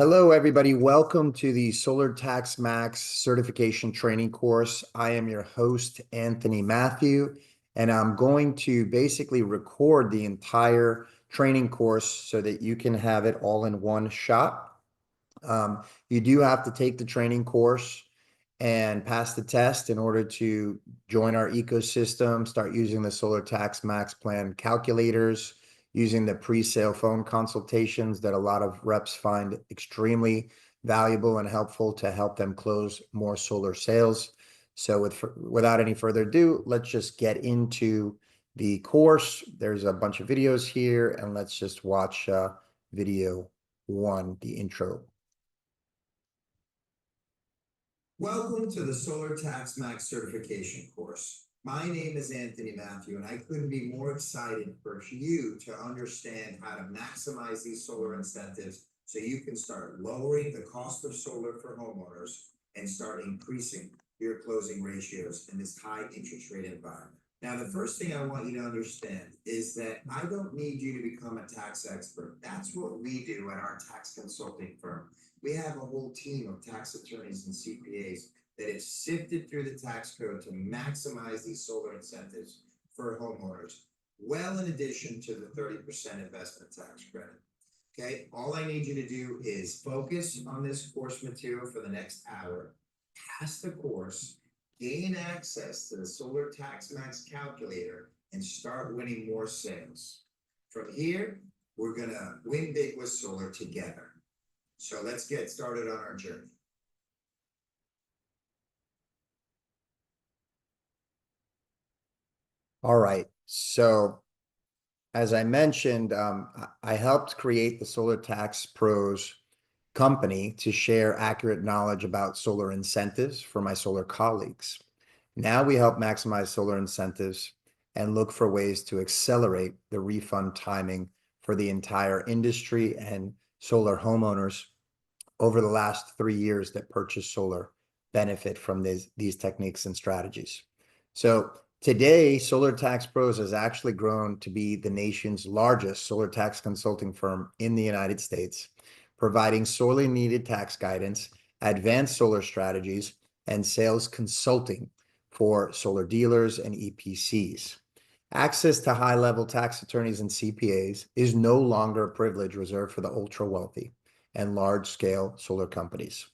Hello, everybody. Welcome to the Solar Tax Max certification training course. I am your host, Anthony Matthew, and I'm going to basically record the entire training course so that you can have it all in one shot. You do have to take the training course and pass the test in order to join our ecosystem, start using the Solar Tax Max Plan calculators, using the pre-sale phone consultations that a lot of reps find extremely valuable and helpful to help them close more solar sales. So without any further ado, let's just get into the course. There's a bunch of videos here, and let's just watch video one, the intro. Welcome to the Solar Tax Max certification course. My name is Anthony Matthew, and I couldn't be more excited for you to understand how to maximize these solar incentives so you can start lowering the cost of solar for homeowners and start increasing your closing ratios in this high interest rate environment. Now, the first thing I want you to understand is that I don't need you to become a tax expert. That's what we do at our tax consulting firm. We have a whole team of tax attorneys and CPAs that have sifted through the tax code to maximize these solar incentives for homeowners, well in addition to the 30% investment tax credit. Okay, all I need you to do is focus on this course material for the next hour, pass the course, gain access to the Solar Tax Max calculator, and start winning more sales. From here, we're gonna win big with solar together. So let's get started on our journey. All right. So as I mentioned, I helped create the Solar Tax Pros company to share accurate knowledge about solar incentives for my solar colleagues. Now we help maximize solar incentives and look for ways to accelerate the refund timing for the entire industry and solar homeowners over the last 3 years that purchase solar benefit from these techniques and strategies. So today, Solar Tax Pros has actually grown to be the nation's largest solar tax consulting firm in the United States, providing sorely needed tax guidance, advanced solar strategies, and sales consulting for solar dealers and EPCs. Access to high-level tax attorneys and CPAs is no longer a privilege reserved for the ultra-wealthy and large-scale solar companies.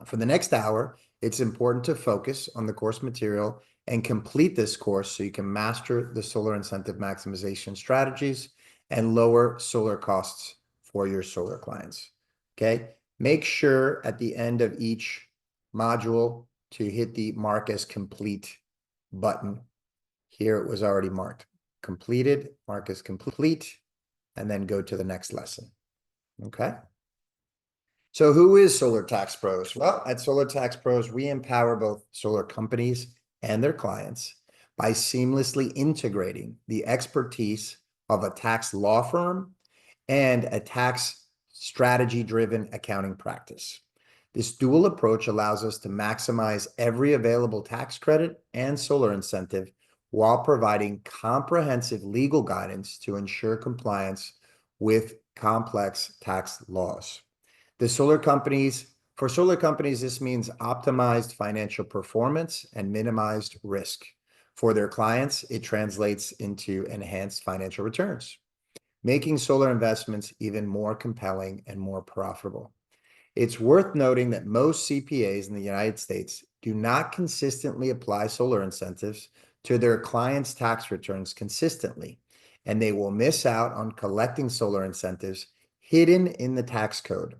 For the next hour, it's important to focus on the course material and complete this course so you can master the solar incentive maximization strategies and lower solar costs for your solar clients. Okay, make sure at the end of each module to hit the mark as complete button. Here it was already marked completed, mark as complete, and then go to the next lesson. Okay. So who is Solar Tax Pros? Well, at Solar Tax Pros, we empower both solar companies and their clients by seamlessly integrating the expertise of a tax law firm and a tax strategy-driven accounting practice. This dual approach allows us to maximize every available tax credit and solar incentive while providing comprehensive legal guidance to ensure compliance with complex tax laws. For solar companies, this means optimized financial performance and minimized risk. For their clients, it translates into enhanced financial returns, making solar investments even more compelling and more profitable. It's worth noting that most CPAs in the United States do not consistently apply solar incentives to their clients' tax returns consistently, and they will miss out on collecting solar incentives hidden in the tax code.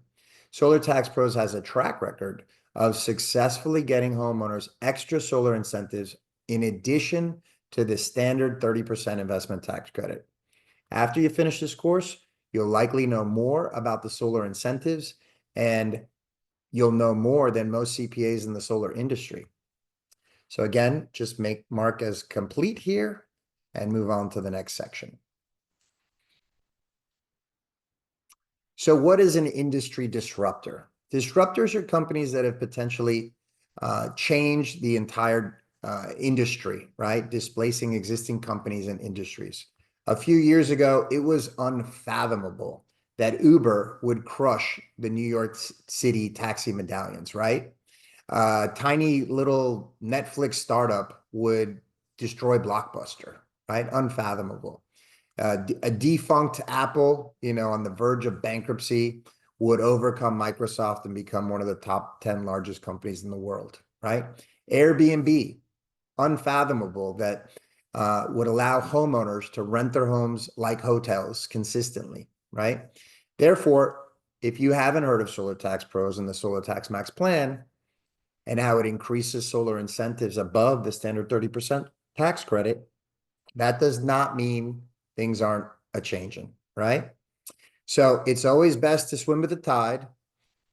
Solar Tax Pros has a track record of successfully getting homeowners extra solar incentives in addition to the standard 30% investment tax credit. After you finish this course, you'll likely know more about the solar incentives, and you'll know more than most CPAs in the solar industry. So again, just mark as complete here and move on to the next section. So what is an industry disruptor? Disruptors are companies that have potentially changed the entire industry, right? Displacing existing companies and industries. A few years ago, it was unfathomable that Uber would crush the New York City taxi medallions, right? Tiny little Netflix startup would destroy Blockbuster, right? Unfathomable. A defunct Apple, on the verge of bankruptcy, would overcome Microsoft and become one of the top 10 largest companies in the world, right? Airbnb, unfathomable that would allow homeowners to rent their homes like hotels consistently, right? Therefore, if you haven't heard of Solar Tax Pros and the Solar Tax Max plan and how it increases solar incentives above the standard 30% tax credit, that does not mean things aren't a changing, right? So it's always best to swim with the tide,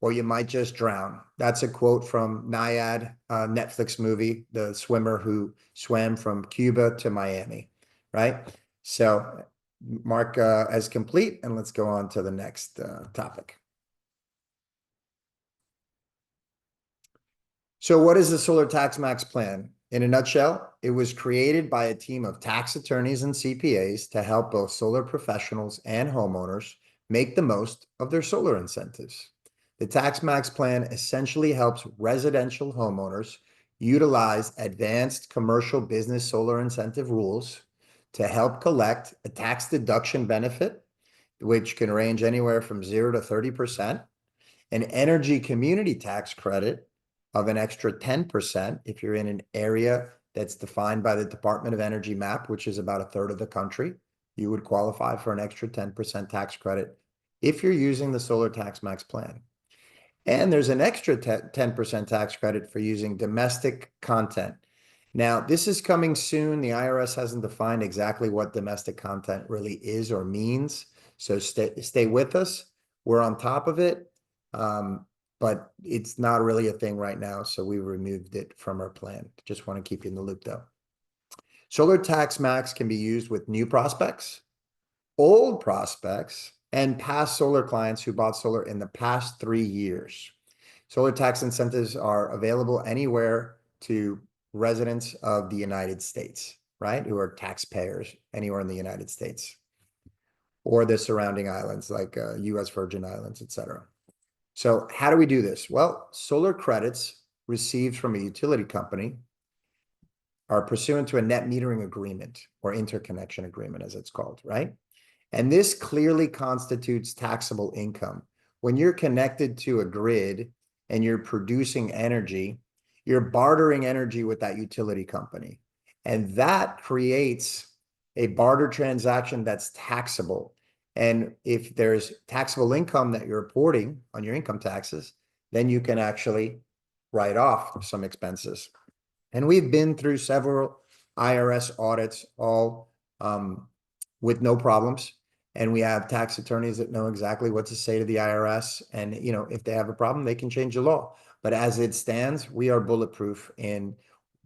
or you might just drown. That's a quote from Nyad, Netflix movie, the swimmer who swam from Cuba to Miami, right? So mark as complete, and let's go on to the next topic. So what is the Solar Tax Max plan? In a nutshell, it was created by a team of tax attorneys and CPAs to help both solar professionals and homeowners make the most of their solar incentives. The Tax Max plan essentially helps residential homeowners utilize advanced commercial business solar incentive rules to help collect a tax deduction benefit, which can range anywhere from 0 to 30%, an energy community tax credit of an extra 10% if you're in an area that's defined by the Department of Energy map, which is about a third of the country. You would qualify for an extra 10% tax credit if you're using the Solar Tax Max plan. And there's an extra 10% tax credit for using domestic content. Now, this is coming soon. The IRS hasn't defined exactly what domestic content really is or means. So stay with us. We're on top of it. But it's not really a thing right now, so we removed it from our plan. Just want to keep you in the loop, though. Solar Tax Max can be used with new prospects, old prospects, and past solar clients who bought solar in the past 3 years. Solar tax incentives are available anywhere to residents of the United States, right? Who are taxpayers anywhere in the United States or the surrounding islands like U.S. Virgin Islands, etc. So how do we do this? Well, solar credits received from a utility company are pursuant to a net metering agreement or interconnection agreement, as it's called, right? And this clearly constitutes taxable income. When you're connected to a grid and you're producing energy, you're bartering energy with that utility company. And that creates a barter transaction that's taxable. And if there's taxable income that you're reporting on your income taxes, then you can actually write off some expenses. And we've been through several IRS audits, all with no problems. And we have tax attorneys that know exactly what to say to the IRS. And, if they have a problem, they can change the law. But as it stands, we are bulletproof in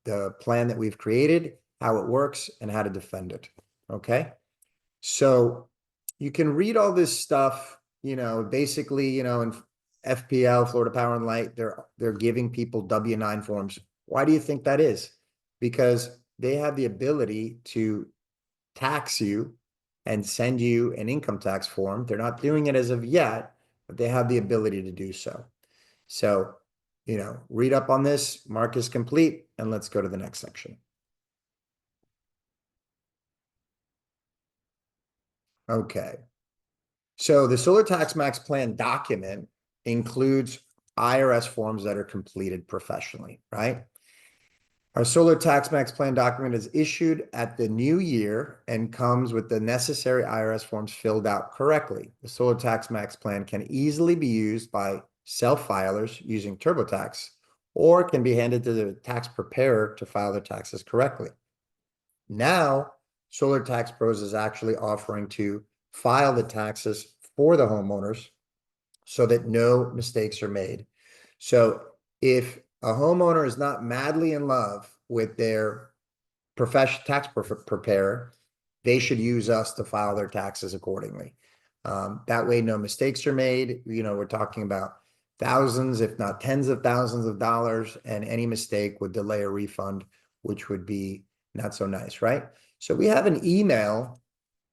the plan that we've created, how it works, and how to defend it. Okay? So you can read all this stuff, basically, in FPL, Florida Power and Light, they're giving people W-9 forms. Why do you think that is? Because they have the ability to tax you and send you an income tax form. They're not doing it as of yet, but they have the ability to do so. So, read up on this, mark is complete, and let's go to the next section. Okay. So the Solar Tax Max plan document includes IRS forms that are completed professionally, right? Our Solar Tax Max plan document is issued at the new year and comes with the necessary IRS forms filled out correctly. The Solar Tax Max plan can easily be used by self-filers using TurboTax, or can be handed to the tax preparer to file their taxes correctly. Now, Solar Tax Pros is actually offering to file the taxes for the homeowners so that no mistakes are made. So if a homeowner is not madly in love with their tax preparer, they should use us to file their taxes accordingly. That way, no mistakes are made. We're talking about thousands, if not tens of thousands of dollars, and any mistake would delay a refund, which would be not so nice, right? So we have an email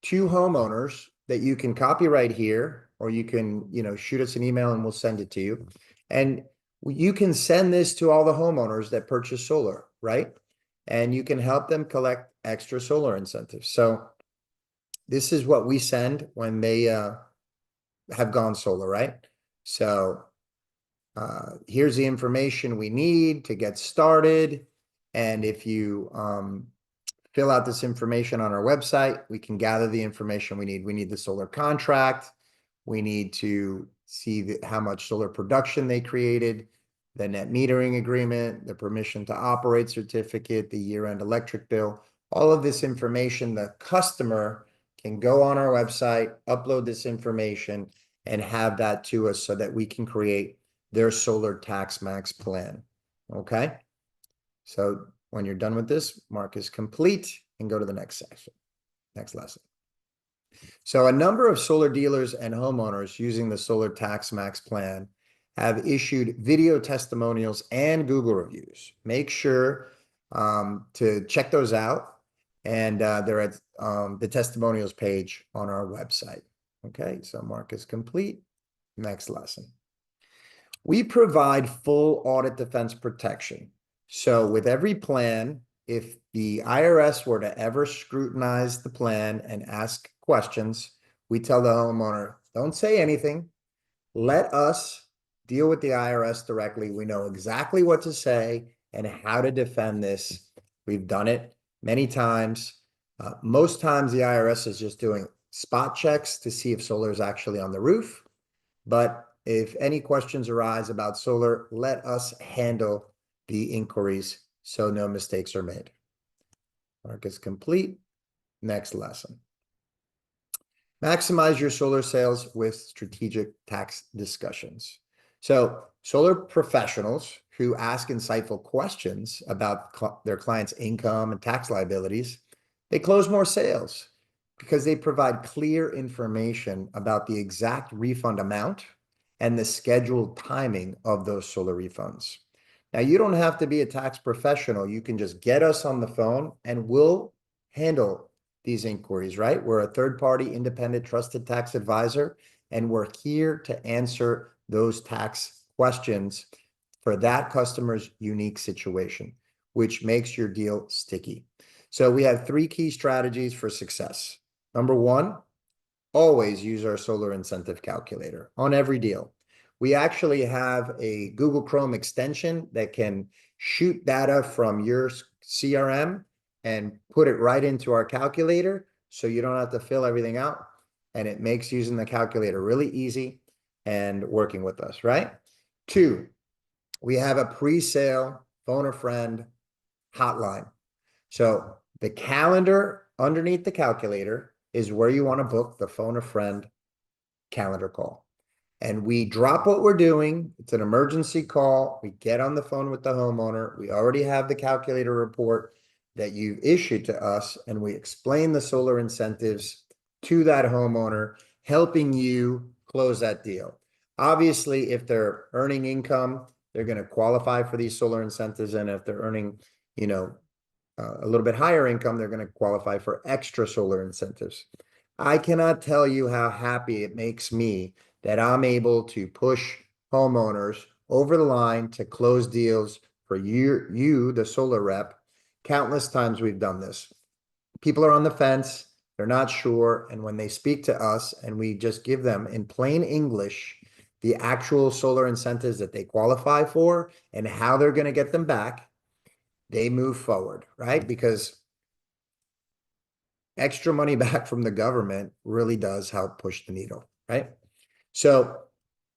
to homeowners that you can copy right here or you can, shoot us an email and we'll send it to you. And you can send this to all the homeowners that purchase solar, right? And you can help them collect extra solar incentives. So this is what we send when they have gone solar, right? So here's the information we need to get started. And if you fill out this information on our website, we can gather the information we need. We need the solar contract. We need to see how much solar production they created, the net metering agreement, the permission to operate certificate, the year-end electric bill. All of this information, the customer can go on our website, upload this information, and have that to us so that we can create their solar tax max plan. Okay? So when you're done with this, mark is complete and go to the next section, next lesson. So a number of solar dealers and homeowners using the solar tax max plan have issued video testimonials and Google reviews. Make sure to check those out. And they're at the testimonials page on our website. Okay, so mark is complete. Next lesson. We provide full audit defense protection. So with every plan, if the IRS were to ever scrutinize the plan and ask questions, we tell the homeowner, don't say anything. Let us deal with the IRS directly. We know exactly what to say and how to defend this. We've done it many times. Most times the IRS is just doing spot checks to see if solar is actually on the roof. But if any questions arise about solar, let us handle the inquiries so no mistakes are made. Mark is complete. Next lesson. Maximize your solar sales with strategic tax discussions. So solar professionals who ask insightful questions about their clients' income and tax liabilities, they close more sales because they provide clear information about the exact refund amount and the scheduled timing of those solar refunds. Now, you don't have to be a tax professional. You can just get us on the phone and we'll handle these inquiries, right? We're a third-party, independent, trusted tax advisor, and we're here to answer those tax questions for that customer's unique situation, which makes your deal sticky. So we have 3 key strategies for success. Number 1, always use our solar incentive calculator on every deal. We actually have a Google Chrome extension that can shoot data from your CRM and put it right into our calculator so you don't have to fill everything out. And it makes using the calculator really easy and working with us, right? 2, we have a pre-sale phone a friend hotline. So the calendar underneath the calculator is where you want to book the phone a friend calendar call. And we drop what we're doing. It's an emergency call. We get on the phone with the homeowner. We already have the calculator report that you've issued to us, and we explain the solar incentives to that homeowner, helping you close that deal. Obviously, if they're earning income, they're going to qualify for these solar incentives. And if they're earning, a little bit higher income, they're going to qualify for extra solar incentives. I cannot tell you how happy it makes me that I'm able to push homeowners over the line to close deals for you, the solar rep. Countless times we've done this. People are on the fence, they're not sure, and when they speak to us and we just give them in plain English the actual solar incentives that they qualify for and how they're going to get them back, they move forward, right? Because extra money back from the government really does help push the needle, right? So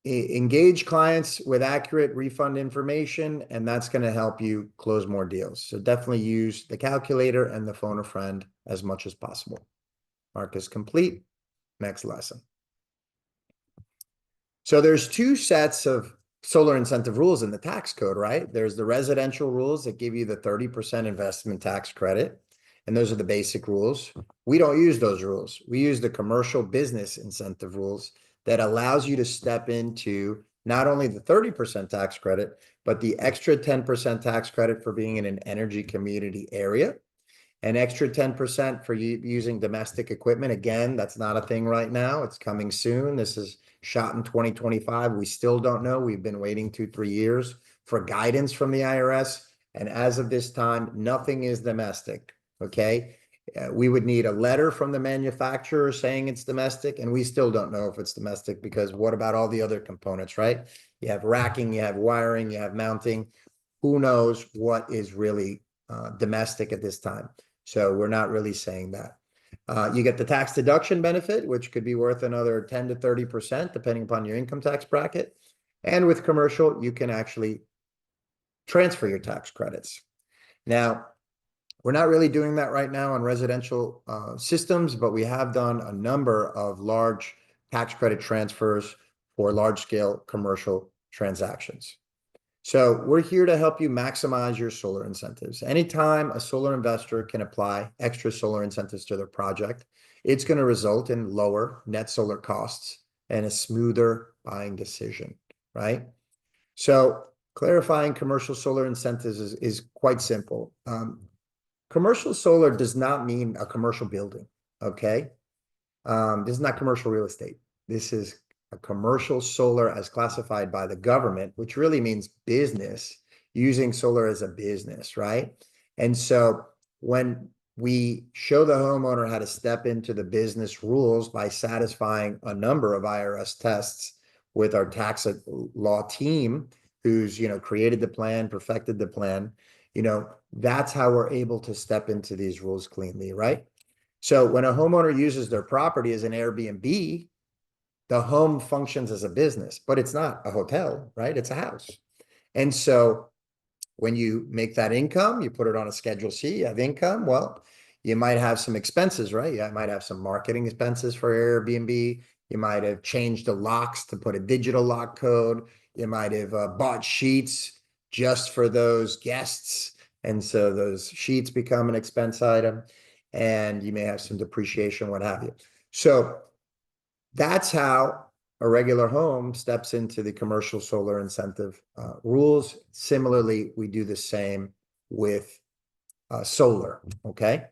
engage clients with accurate refund information, and that's going to help you close more deals. So definitely use the calculator and the phone a friend as much as possible. Mark is complete. Next lesson. So there's 2 sets of solar incentive rules in the tax code, right? There's the residential rules that give you the 30% investment tax credit. And those are the basic rules. We don't use those rules. We use the commercial business incentive rules that allows you to step into not only the 30% tax credit, but the extra 10% tax credit for being in an energy community area. An extra 10% for using domestic equipment. Again, that's not a thing right now. It's coming soon. This is shot in 2025. We still don't know. We've been waiting 2-3 years for guidance from the IRS. And as of this time, nothing is domestic, okay? We would need a letter from the manufacturer saying it's domestic, and we still don't know if it's domestic, because what about all the other components, right? You have racking, you have wiring, you have mounting. Who knows what is really domestic at this time? So we're not really saying that. You get the tax deduction benefit, which could be worth another 10 to 30%, depending upon your income tax bracket. And with commercial, you can actually transfer your tax credits. Now, we're not really doing that right now on residential systems, but we have done a number of large tax credit transfers for large-scale commercial transactions. So we're here to help you maximize your solar incentives. Anytime a solar investor can apply extra solar incentives to their project, it's going to result in lower net solar costs and a smoother buying decision, right? So clarifying commercial solar incentives is quite simple. Commercial solar does not mean a commercial building, okay? This is not commercial real estate. This is a commercial solar as classified by the government, which really means business, using solar as a business, right? And so when we show the homeowner how to step into the business rules by satisfying a number of IRS tests with our tax law team, who's, created the plan, perfected the plan, that's how we're able to step into these rules cleanly, right? So when a homeowner uses their property as an Airbnb, the home functions as a business, but it's not a hotel, right? It's a house. And so when you make that income, you put it on a Schedule C, you have income. Well, you might have some expenses, right? You might have some marketing expenses for Airbnb. You might have changed the locks to put a digital lock code. You might have bought sheets just for those guests. And so those sheets become an expense item, and you may have some depreciation, what have you. So that's how a regular home steps into the commercial solar incentive rules. Similarly, we do the same with solar, okay?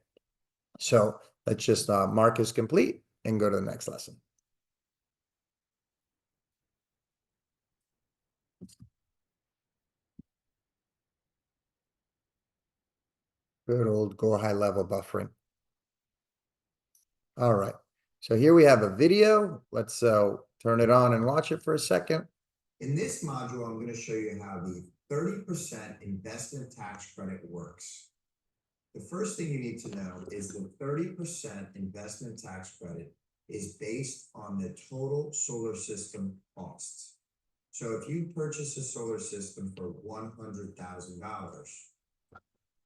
So let's just mark as complete and go to the next lesson. Good old go high level buffering. All right, so here we have a video. Let's turn it on and watch it for a second. In this module, I'm going to show you how the 30% investment tax credit works. The first thing you need to know is the 30% investment tax credit is based on the total solar system costs. So if you purchase a solar system for $100,000,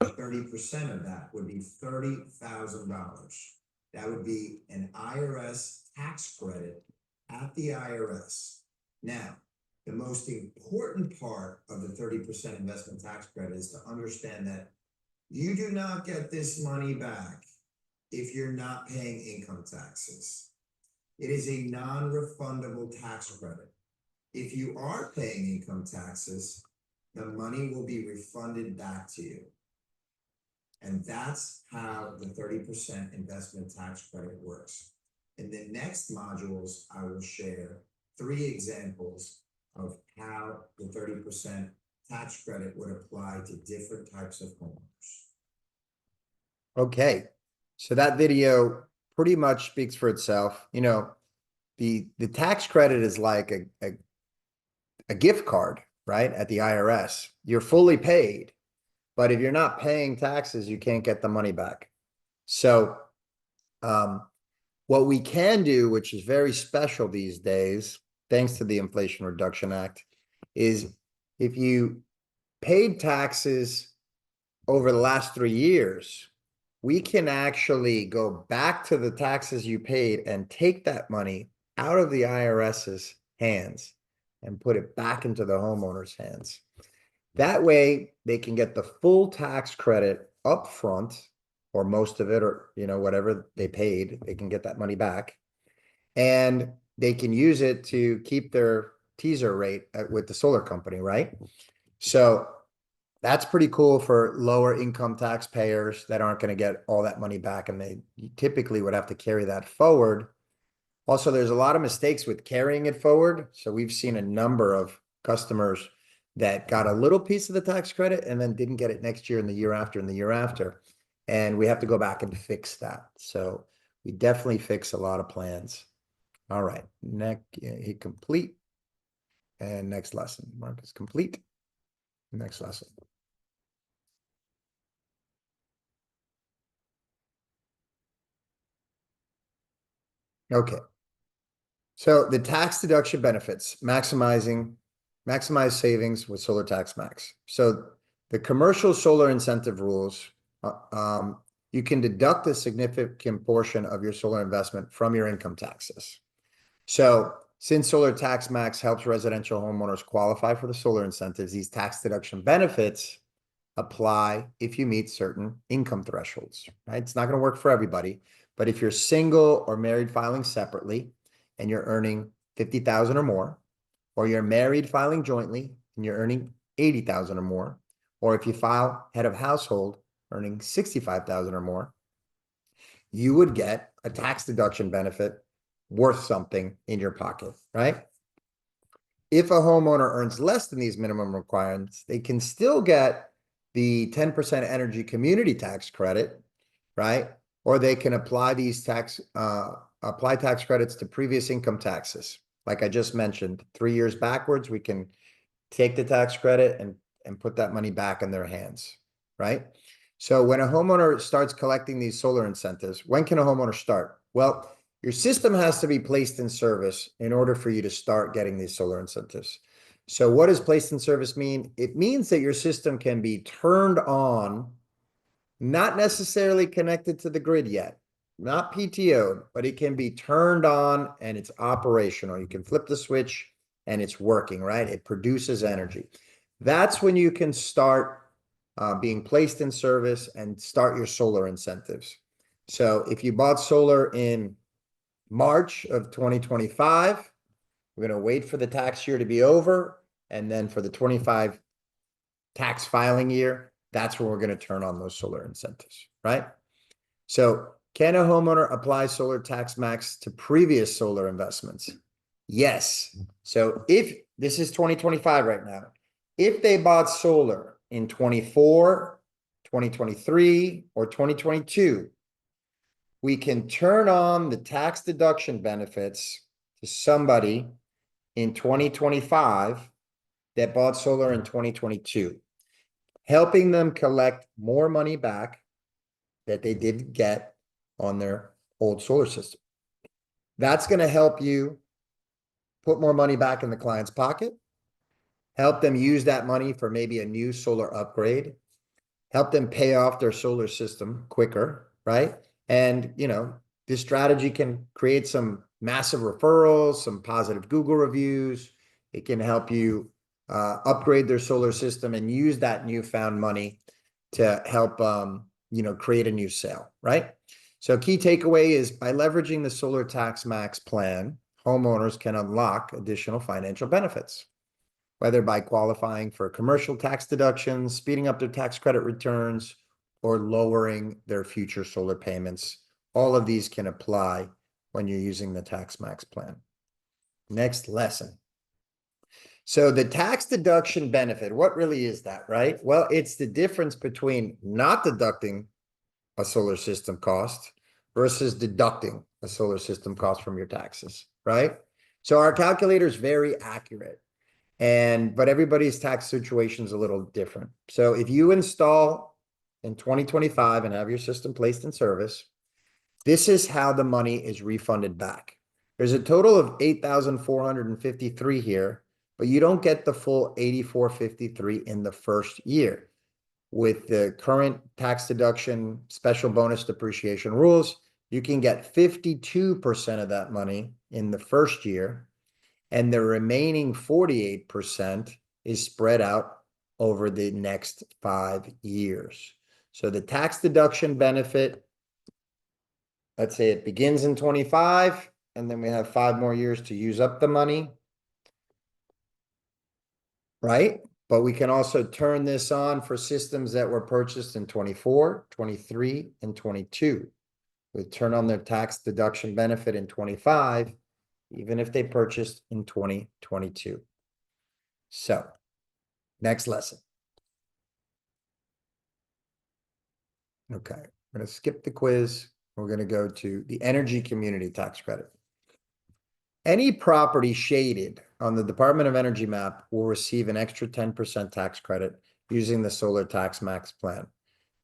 30% of that would be $30,000. That would be an IRS tax credit at the IRS. Now, the most important part of the 30% investment tax credit is to understand that you do not get this money back if you're not paying income taxes. It is a non-refundable tax credit. If you are paying income taxes, the money will be refunded back to you. And that's how the 30% investment tax credit works. In the next modules, I will share 3 examples of how the 30% tax credit would apply to different types of homeowners. Okay, so that video pretty much speaks for itself. The tax credit is like a gift card, right, at the IRS. You're fully paid, but if you're not paying taxes, you can't get the money back. So what we can do, which is very special these days, thanks to the Inflation Reduction Act, is if you paid taxes over the last 3 years, we can actually go back to the taxes you paid and take that money out of the IRS's hands and put it back into the homeowner's hands. That way, they can get the full tax credit up front, or most of it, or whatever they paid, they can get that money back. And they can use it to keep their teaser rate with the solar company, right? So that's pretty cool for lower income taxpayers that aren't going to get all that money back, and they typically would have to carry that forward. Also, there's a lot of mistakes with carrying it forward. So we've seen a number of customers that got a little piece of the tax credit and then didn't get it next year and the year after and the year after. And we have to go back and fix that. So we definitely fix a lot of plans. All right, hit complete. And next lesson. Mark is complete. Next lesson. Okay. So the tax deduction benefits, maximize savings with Solar Tax Max. So the commercial solar incentive rules, you can deduct a significant portion of your solar investment from your income taxes. So since Solar Tax Max helps residential homeowners qualify for the solar incentives, these tax deduction benefits apply if you meet certain income thresholds, right? It's not going to work for everybody, but if you're single or married filing separately and you're earning 50,000 or more, or you're married filing jointly and you're earning 80,000 or more, or if you file head of household earning 65,000 or more, you would get a tax deduction benefit worth something in your pocket, right? If a homeowner earns less than these minimum requirements, they can still get the 10% energy community tax credit, right? Or they can apply tax credits to previous income taxes. Like I just mentioned, 3 years backwards, we can take the tax credit and put that money back in their hands, right? So when a homeowner starts collecting these solar incentives, when can a homeowner start? Well, your system has to be placed in service in order for you to start getting these solar incentives. So what does placed in service mean? It means that your system can be turned on, not necessarily connected to the grid yet, not PTO'd, but it can be turned on and it's operational. You can flip the switch and it's working, right? It produces energy. That's when you can start being placed in service and start your solar incentives. So if you bought solar in March of 2025, we're going to wait for the tax year to be over. And then for the 25 tax filing year, that's when we're going to turn on those solar incentives, right? So can a homeowner apply Solar Tax Max to previous solar investments? Yes. So if this is 2025 right now, if they bought solar in 24, 2023, or 2022, we can turn on the tax deduction benefits to somebody in 2025 that bought solar in 2022, helping them collect more money back that they didn't get on their old solar system. That's going to help you put more money back in the client's pocket, help them use that money for maybe a new solar upgrade, help them pay off their solar system quicker, right? And, this strategy can create some massive referrals, some positive Google reviews. It can help you upgrade their solar system and use that newfound money to help, create a new sale, right? So key takeaway is by leveraging the Solar Tax Max plan, homeowners can unlock additional financial benefits, whether by qualifying for commercial tax deductions, speeding up their tax credit returns, or lowering their future solar payments. All of these can apply when you're using the Tax Max plan. Next lesson. So the tax deduction benefit, what really is that, right? Well, it's the difference between not deducting a solar system cost versus deducting a solar system cost from your taxes, right? So our calculator is very accurate, but everybody's tax situation is a little different. So if you install in 2025 and have your system placed in service, this is how the money is refunded back. There's a total of 8,453 here, but you don't get the full 8,453 in the first year. With the current tax deduction special bonus depreciation rules, you can get 52% of that money in the first year, and the remaining 48% is spread out over the next 5 years. So the tax deduction benefit, let's say it begins in 25, and then we have 5 more years to use up the money, right? But we can also turn this on for systems that were purchased in 24, 23, and 22. We turn on their tax deduction benefit in 25, even if they purchased in 2022. So, next lesson. Okay, I'm going to skip the quiz. We're going to go to the energy community tax credit. Any property shaded on the Department of Energy map will receive an extra 10% tax credit using the Solar Tax Max plan.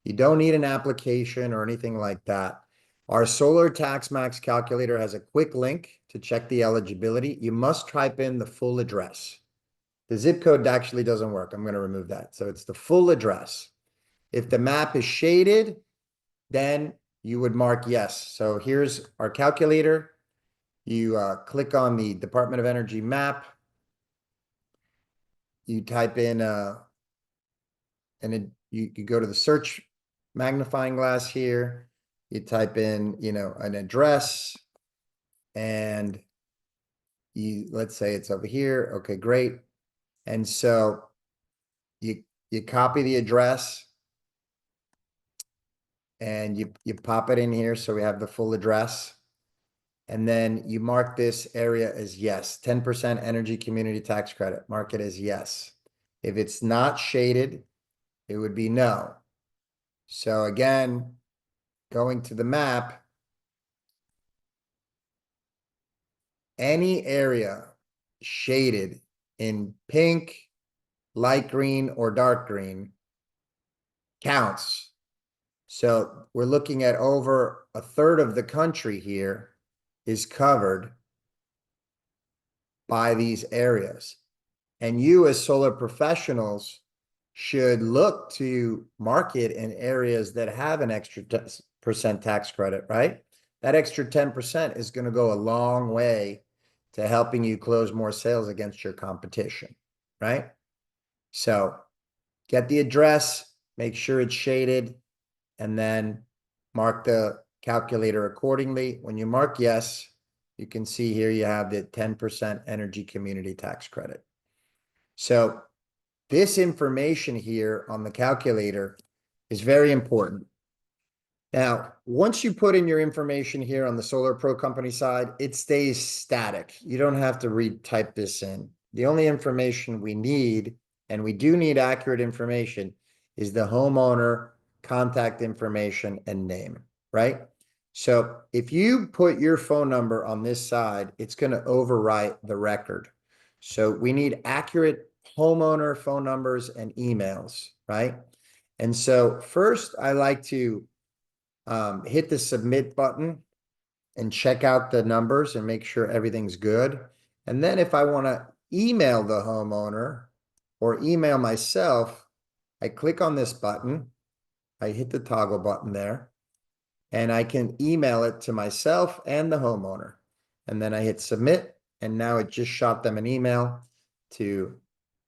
You don't need an application or anything like that. Our Solar Tax Max calculator has a quick link to check the eligibility. You must type in the full address. The zip code actually doesn't work. I'm going to remove that. So it's the full address. If the map is shaded, then you would mark yes. So here's our calculator. You click on the Department of Energy map. You type in, and you go to the search magnifying glass here. You type in, an address, and let's say it's over here. Okay, great. And so you copy the address and you pop it in here. So we have the full address. And then you mark this area as yes, 10% energy community tax credit. Mark it as yes. If it's not shaded, it would be no. So again, going to the map, any area shaded in pink, light green, or dark green counts. So we're looking at over a third of the country here is covered by these areas. And you as solar professionals should look to market in areas that have an extra percent tax credit, right? That extra 10% is going to go a long way to helping you close more sales against your competition, right? So get the address, make sure it's shaded, and then mark the calculator accordingly. When you mark yes, you can see here you have the 10% energy community tax credit. So this information here on the calculator is very important. Now, once you put in your information here on the Solar Pro company side, it stays static. You don't have to retype this in. The only information we need, and we do need accurate information, is the homeowner contact information and name, right? So if you put your phone number on this side, it's going to overwrite the record. So we need accurate homeowner phone numbers and emails, right? And so first, I like to hit the submit button and check out the numbers and make sure everything's good. And then if I want to email the homeowner or email myself, I click on this button. I hit the toggle button there, and I can email it to myself and the homeowner. And then I hit submit, and now it just shot them an email to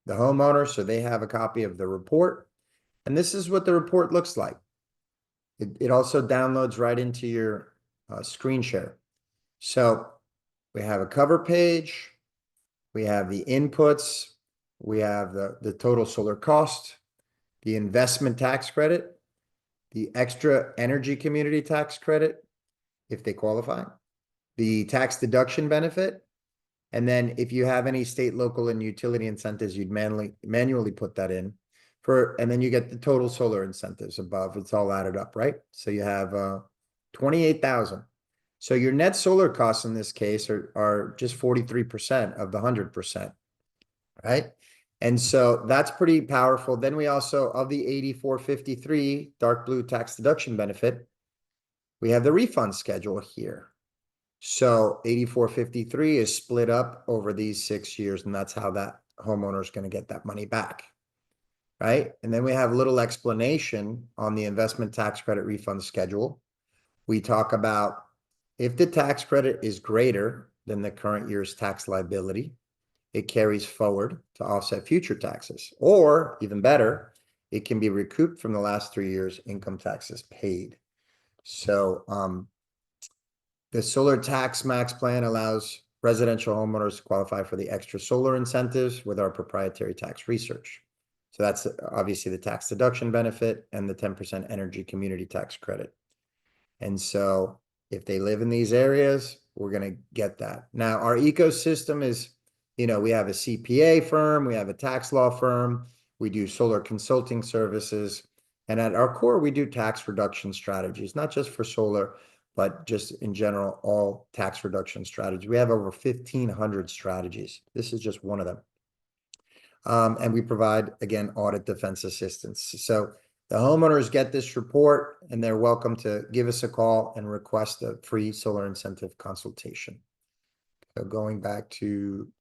the homeowner, so they have a copy of the report. And this is what the report looks like. It also downloads right into your screen share. So we have a cover page, we have the inputs, we have the total solar cost, the investment tax credit, the extra energy community tax credit, if they qualify, the tax deduction benefit, and then if you have any state, local, and utility incentives, you'd manually put that in. And then you get the total solar incentives above. It's all added up, right? So you have 28,000. So your net solar costs in this case are just 43% of the 100%, right? And so that's pretty powerful. Then we also, of the 8453 dark blue tax deduction benefit, we have the refund schedule here. So 8453 is split up over these 6 years, and that's how that homeowner is going to get that money back, right? And then we have a little explanation on the investment tax credit refund schedule. We talk about if the tax credit is greater than the current year's tax liability, it carries forward to offset future taxes, or even better, it can be recouped from the last 3 years' income taxes paid. So the Solar Tax Max plan allows residential homeowners to qualify for the extra solar incentives with our proprietary tax research. So that's obviously the tax deduction benefit and the 10% energy community tax credit. And so if they live in these areas, we're going to get that. Now, our ecosystem is, we have a CPA firm, we have a tax law firm, we do solar consulting services. And at our core, we do tax reduction strategies, not just for solar, but just in general, all tax reduction strategies. We have over 1,500 strategies. This is just one of them. And we provide, again, audit defense assistance. So the homeowners get this report and they're welcome to give us a call and request a free solar incentive consultation. So going back to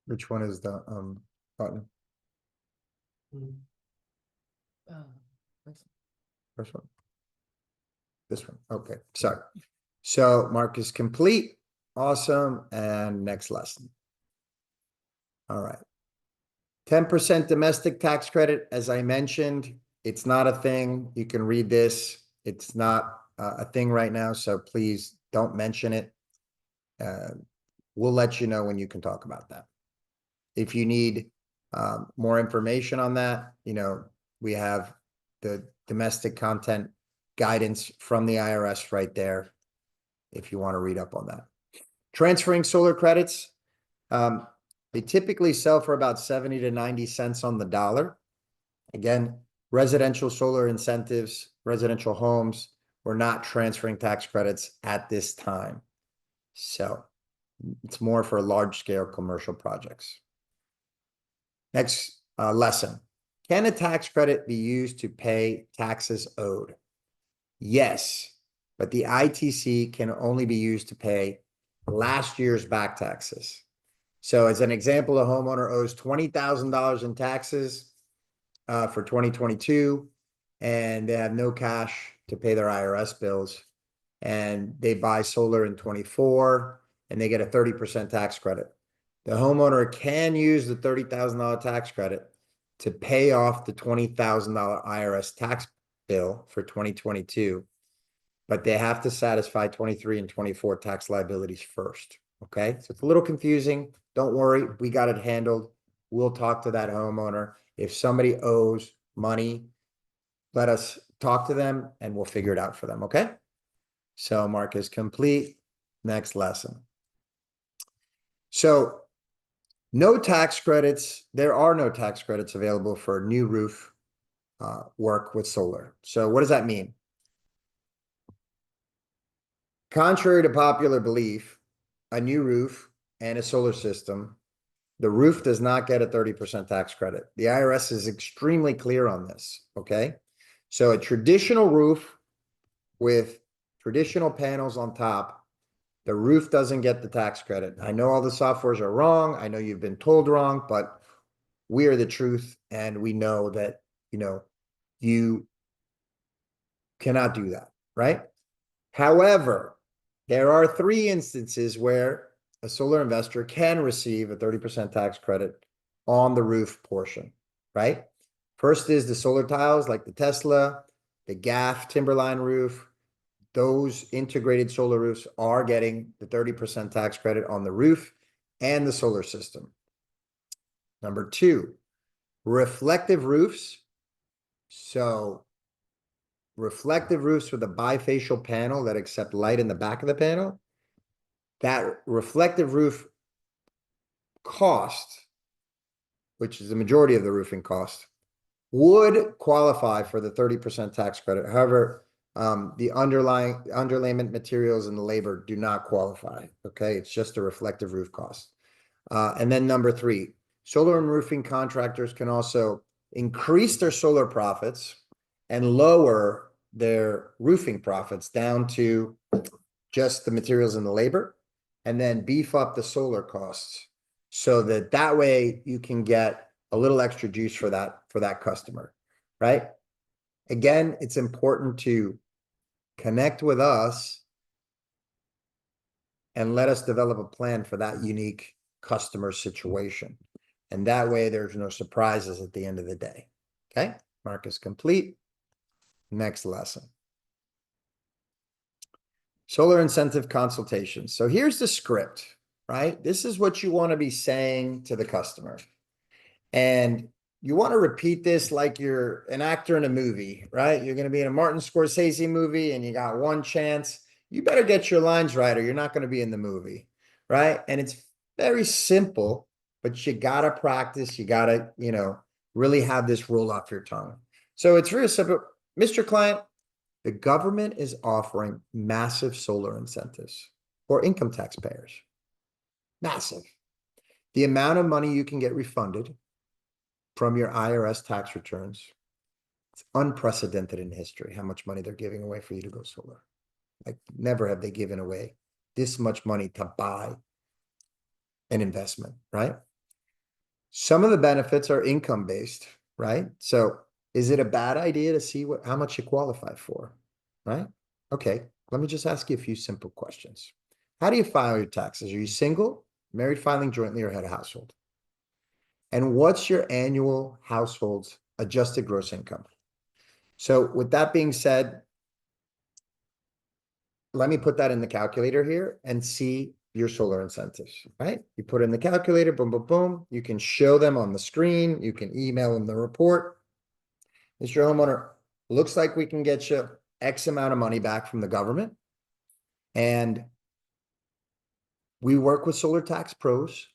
which one is the button? First one. This one. Okay, sorry. So mark is complete. Awesome. And next lesson. All right. 10% domestic tax credit, as I mentioned, it's not a thing. You can read this. It's not a thing right now, so please don't mention it. We'll let you know when you can talk about that. If you need more information on that, we have the domestic content guidance from the IRS right there if you want to read up on that. Transferring solar credits. They typically sell for about 70 to 90 cents on the dollar. Again, residential solar incentives, residential homes, we're not transferring tax credits at this time. So it's more for large scale commercial projects. Next lesson. Can a tax credit be used to pay taxes owed? Yes, but the ITC can only be used to pay last year's back taxes. So as an example, a homeowner owes $20,000 in taxes for 2022, and they have no cash to pay their IRS bills, and they buy solar in 24, and they get a 30% tax credit. The homeowner can use the $30,000 tax credit to pay off the $20,000 IRS tax bill for 2022, but they have to satisfy 23 and 24 tax liabilities first. Okay, so it's a little confusing. Don't worry, we got it handled. We'll talk to that homeowner. If somebody owes money, let us talk to them and we'll figure it out for them, okay? So mark is complete. Next lesson. So no tax credits. There are no tax credits available for new roof work with solar. So what does that mean? Contrary to popular belief, a new roof and a solar system, the roof does not get a 30% tax credit. The IRS is extremely clear on this, okay? So a traditional roof with traditional panels on top, the roof doesn't get the tax credit. I know all the softwares are wrong. I know you've been told wrong, but we are the truth and we know that, you cannot do that, right? However, there are 3 instances where a solar investor can receive a 30% tax credit on the roof portion, right? First is the solar tiles like the Tesla, the GAF Timberline roof. Those integrated solar roofs are getting the 30% tax credit on the roof and the solar system. Number 2, reflective roofs. So reflective roofs with a bifacial panel that accept light in the back of the panel, that reflective roof cost, which is the majority of the roofing cost, would qualify for the 30% tax credit. However, the underlayment materials and the labor do not qualify. Okay, it's just a reflective roof cost. And then number 3, solar and roofing contractors can also increase their solar profits and lower their roofing profits down to just the materials and the labor, and then beef up the solar costs so that way you can get a little extra juice for that customer, right? Again, it's important to connect with us and let us develop a plan for that unique customer situation. And that way there's no surprises at the end of the day. Okay, mark is complete. Next lesson. Solar incentive consultations. So here's the script, right? This is what you want to be saying to the customer. And you want to repeat this like you're an actor in a movie, right? You're going to be in a Martin Scorsese movie and you got one chance. You better get your lines right or you're not going to be in the movie, right? And it's very simple, but you got to practice. You got to, really have this roll off your tongue. So it's really simple. Mr. Client, the government is offering massive solar incentives for income taxpayers. Massive. The amount of money you can get refunded from your IRS tax returns, it's unprecedented in history how much money they're giving away for you to go solar. Like never have they given away this much money to buy an investment, right? Some of the benefits are income based, right? So is it a bad idea to see how much you qualify for, right? Okay, let me just ask you a few simple questions. How do you file your taxes? Are you single, married, filing jointly, or head of household? And what's your annual household's adjusted gross income? So with that being said, let me put that in the calculator here and see your solar incentives, right? You put in the calculator, boom, boom, boom. You can show them on the screen. You can email them the report. Mr. Homeowner, looks like we can get you X amount of money back from the government. And we work with Solar Tax Pros.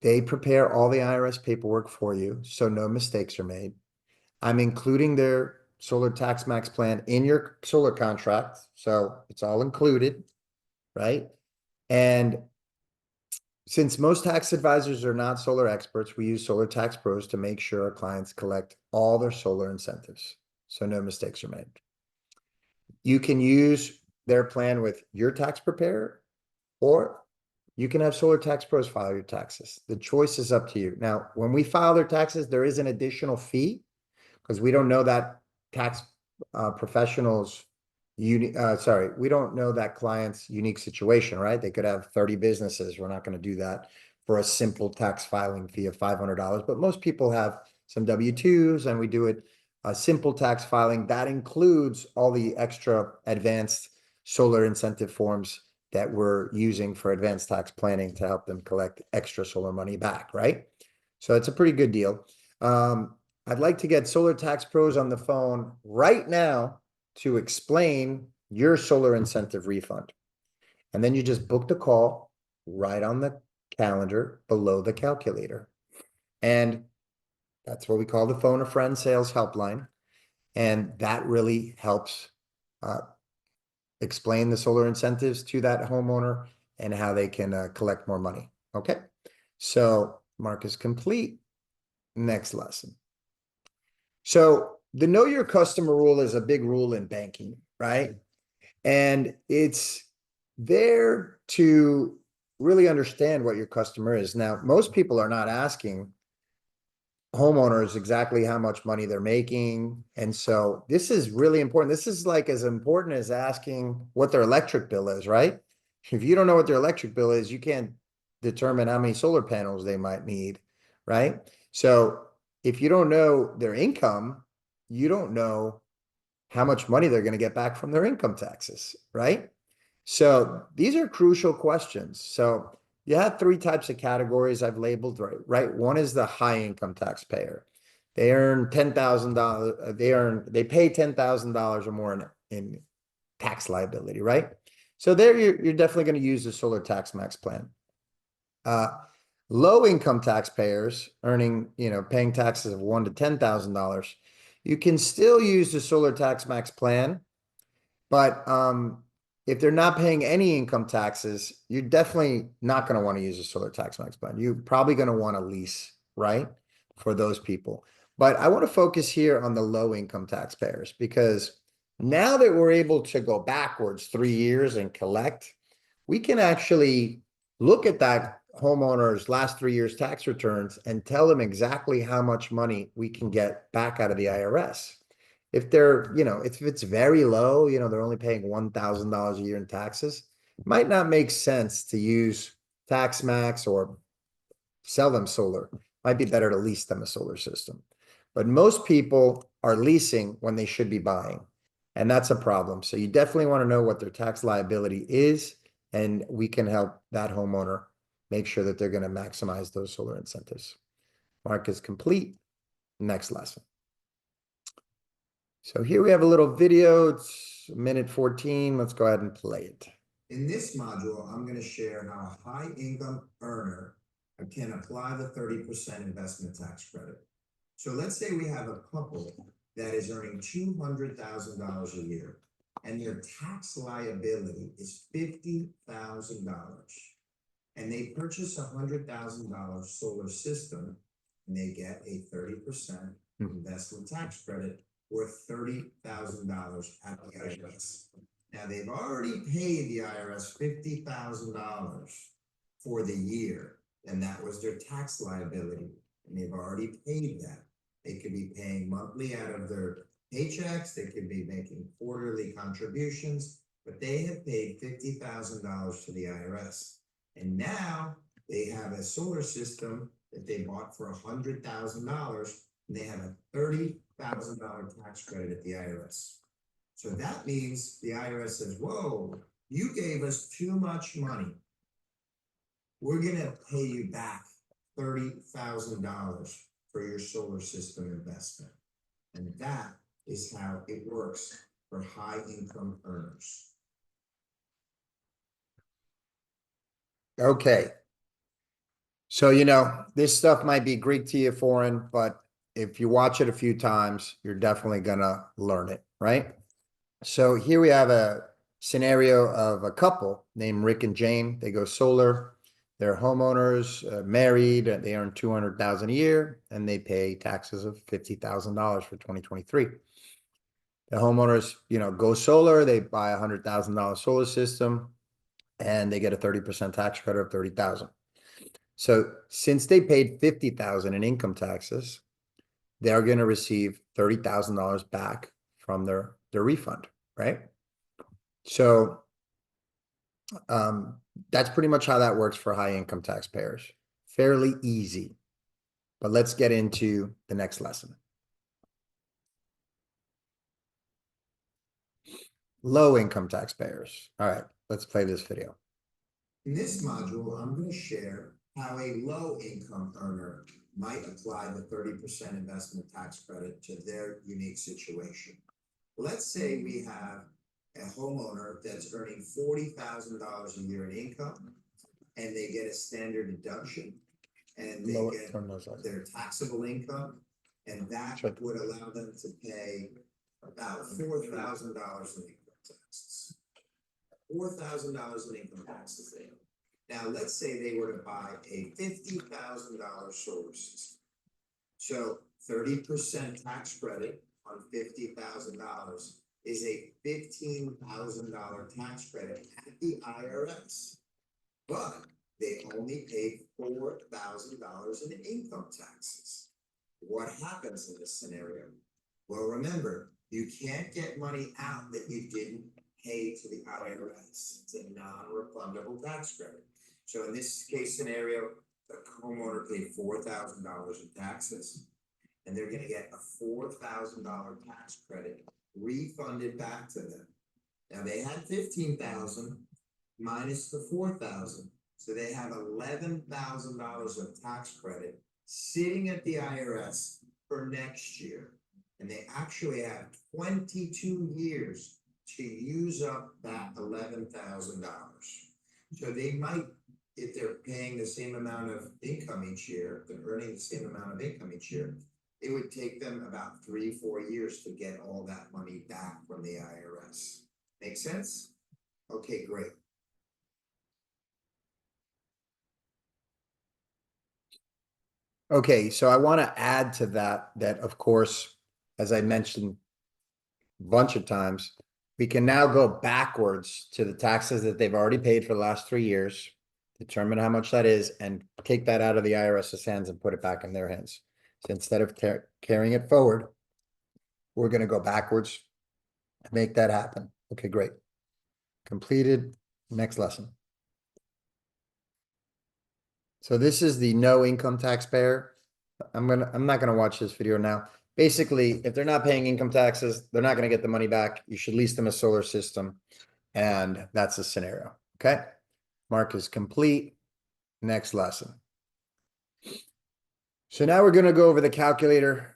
They prepare all the IRS paperwork for you, so no mistakes are made. I'm including their Solar Tax Max plan in your solar contract, so it's all included, right? And since most tax advisors are not solar experts, we use Solar Tax Pros to make sure our clients collect all their solar incentives, so no mistakes are made. You can use their plan with your tax preparer, or you can have Solar Tax Pros file your taxes. The choice is up to you. Now, when we file their taxes, there is an additional fee because we don't know that tax professionals, we don't know that client's unique situation, right? They could have 30 businesses. We're not going to do that for a simple tax filing fee of $500. But most people have some W-2s and we do it a simple tax filing. That includes all the extra advanced solar incentive forms that we're using for advanced tax planning to help them collect extra solar money back, right? So it's a pretty good deal. I'd like to get Solar Tax Pros on the phone right now to explain your solar incentive refund. And then you just book the call right on the calendar below the calculator. And that's what we call the phone a friend sales helpline. And that really helps explain the solar incentives to that homeowner and how they can collect more money. Okay, so mark is complete. Next lesson. So the know your customer rule is a big rule in banking, right? And it's there to really understand what your customer is. Now, most people are not asking homeowners exactly how much money they're making. And so this is really important. This is like as important as asking what their electric bill is, right? If you don't know what their electric bill is, you can't determine how many solar panels they might need, right? So if you don't know their income, you don't know how much money they're going to get back from their income taxes, right? So these are crucial questions. So you have three types of categories I've labeled, right? One is the high income taxpayer. They earn $10,000. They pay $10,000 or more in tax liability, right? So there you're definitely going to use the Solar Tax Max plan. Low income taxpayers earning, paying taxes of $1,000 to $10,000, you can still use the Solar Tax Max plan, but if they're not paying any income taxes, you're definitely not going to want to use a Solar Tax Max plan. You're probably going to want to lease, right, for those people. But I want to focus here on the low income taxpayers because now that we're able to go backwards 3 years and collect, we can actually look at that homeowner's last 3 years tax returns and tell them exactly how much money we can get back out of the IRS. If they're, if it's very low, they're only paying $1,000 a year in taxes, it might not make sense to use Tax Max or sell them solar. Might be better to lease them a solar system. But most people are leasing when they should be buying. And that's a problem. So you definitely want to know what their tax liability is, and we can help that homeowner make sure that they're going to maximize those solar incentives. Mark is complete. Next lesson. So here we have a little video. It's a minute 14. Let's go ahead and play it. In this module, I'm going to share how a high income earner can apply the 30% investment tax credit. So let's say we have a couple that is earning $200,000 a year, and their tax liability is $50,000. And they purchase a $100,000 solar system, and they get a 30% investment tax credit worth $30,000 at the IRS. Now, they've already paid the IRS $50,000 for the year, and that was their tax liability, and they've already paid that. They could be paying monthly out of their paychecks, they could be making quarterly contributions, but they have paid $50,000 to the IRS. And now they have a solar system that they bought for $100,000, and they have a $30,000 tax credit at the IRS. So that means the IRS says, whoa, you gave us too much money. We're gonna pay you back $30,000 for your solar system investment. And that is how it works for high income earners. Okay. So, this stuff might be Greek to you, foreign, but if you watch it a few times, you're definitely gonna learn it, right? So here we have a scenario of a couple named Rick and Jane. They go solar. They're homeowners, married. They earn $200,000 a year, and they pay taxes of $50,000 for 2023. The homeowners, go solar. They buy a $100,000 solar system, and they get a 30% tax credit of $30,000. So since they paid $50,000 in income taxes, they're going to receive $30,000 back from their refund, right? So that's pretty much how that works for high income taxpayers. Fairly easy. But let's get into the next lesson. Low income taxpayers. All right, let's play this video. In this module, I'm going to share how a low income earner might apply the 30% investment tax credit to their unique situation. Let's say we have a homeowner that's earning $40,000 a year in income, and they get a standard deduction, and they get their taxable income, and that would allow them to pay about $4,000 in income taxes. $4,000 in income taxes there. Now, let's say they were to buy a $50,000 solar system. So 30% tax credit on $50,000 is a $15,000 tax credit at the IRS. But they only paid $4,000 in income taxes. What happens in this scenario? Well, remember, you can't get money out that you didn't pay to the IRS. It's a non-refundable tax credit. So in this case scenario, the homeowner paid $4,000 in taxes, and they're going to get a $4,000 tax credit refunded back to them. Now they had $15,000 minus the $4,000, so they have $11,000 of tax credit sitting at the IRS for next year, and they actually have 22 years to use up that $11,000. So they might, if they're paying the same amount of income each year, they're earning the same amount of income each year, it would take them about 3-4 years to get all that money back from the IRS. Make sense? Okay, great. Okay, so I want to add to that of course, as I mentioned a bunch of times, we can now go backwards to the taxes that they've already paid for the last 3 years, determine how much that is, and take that out of the IRS's hands and put it back in their hands. So instead of carrying it forward, we're going to go backwards and make that happen. Okay, great. Completed. Next lesson. So this is the no income taxpayer. I'm not gonna watch this video now. basically, if they're not paying income taxes, they're not gonna get the money back. You should lease them a solar system. And that's the scenario, okay? Mark is complete. Next lesson. So now we're gonna go over the calculator.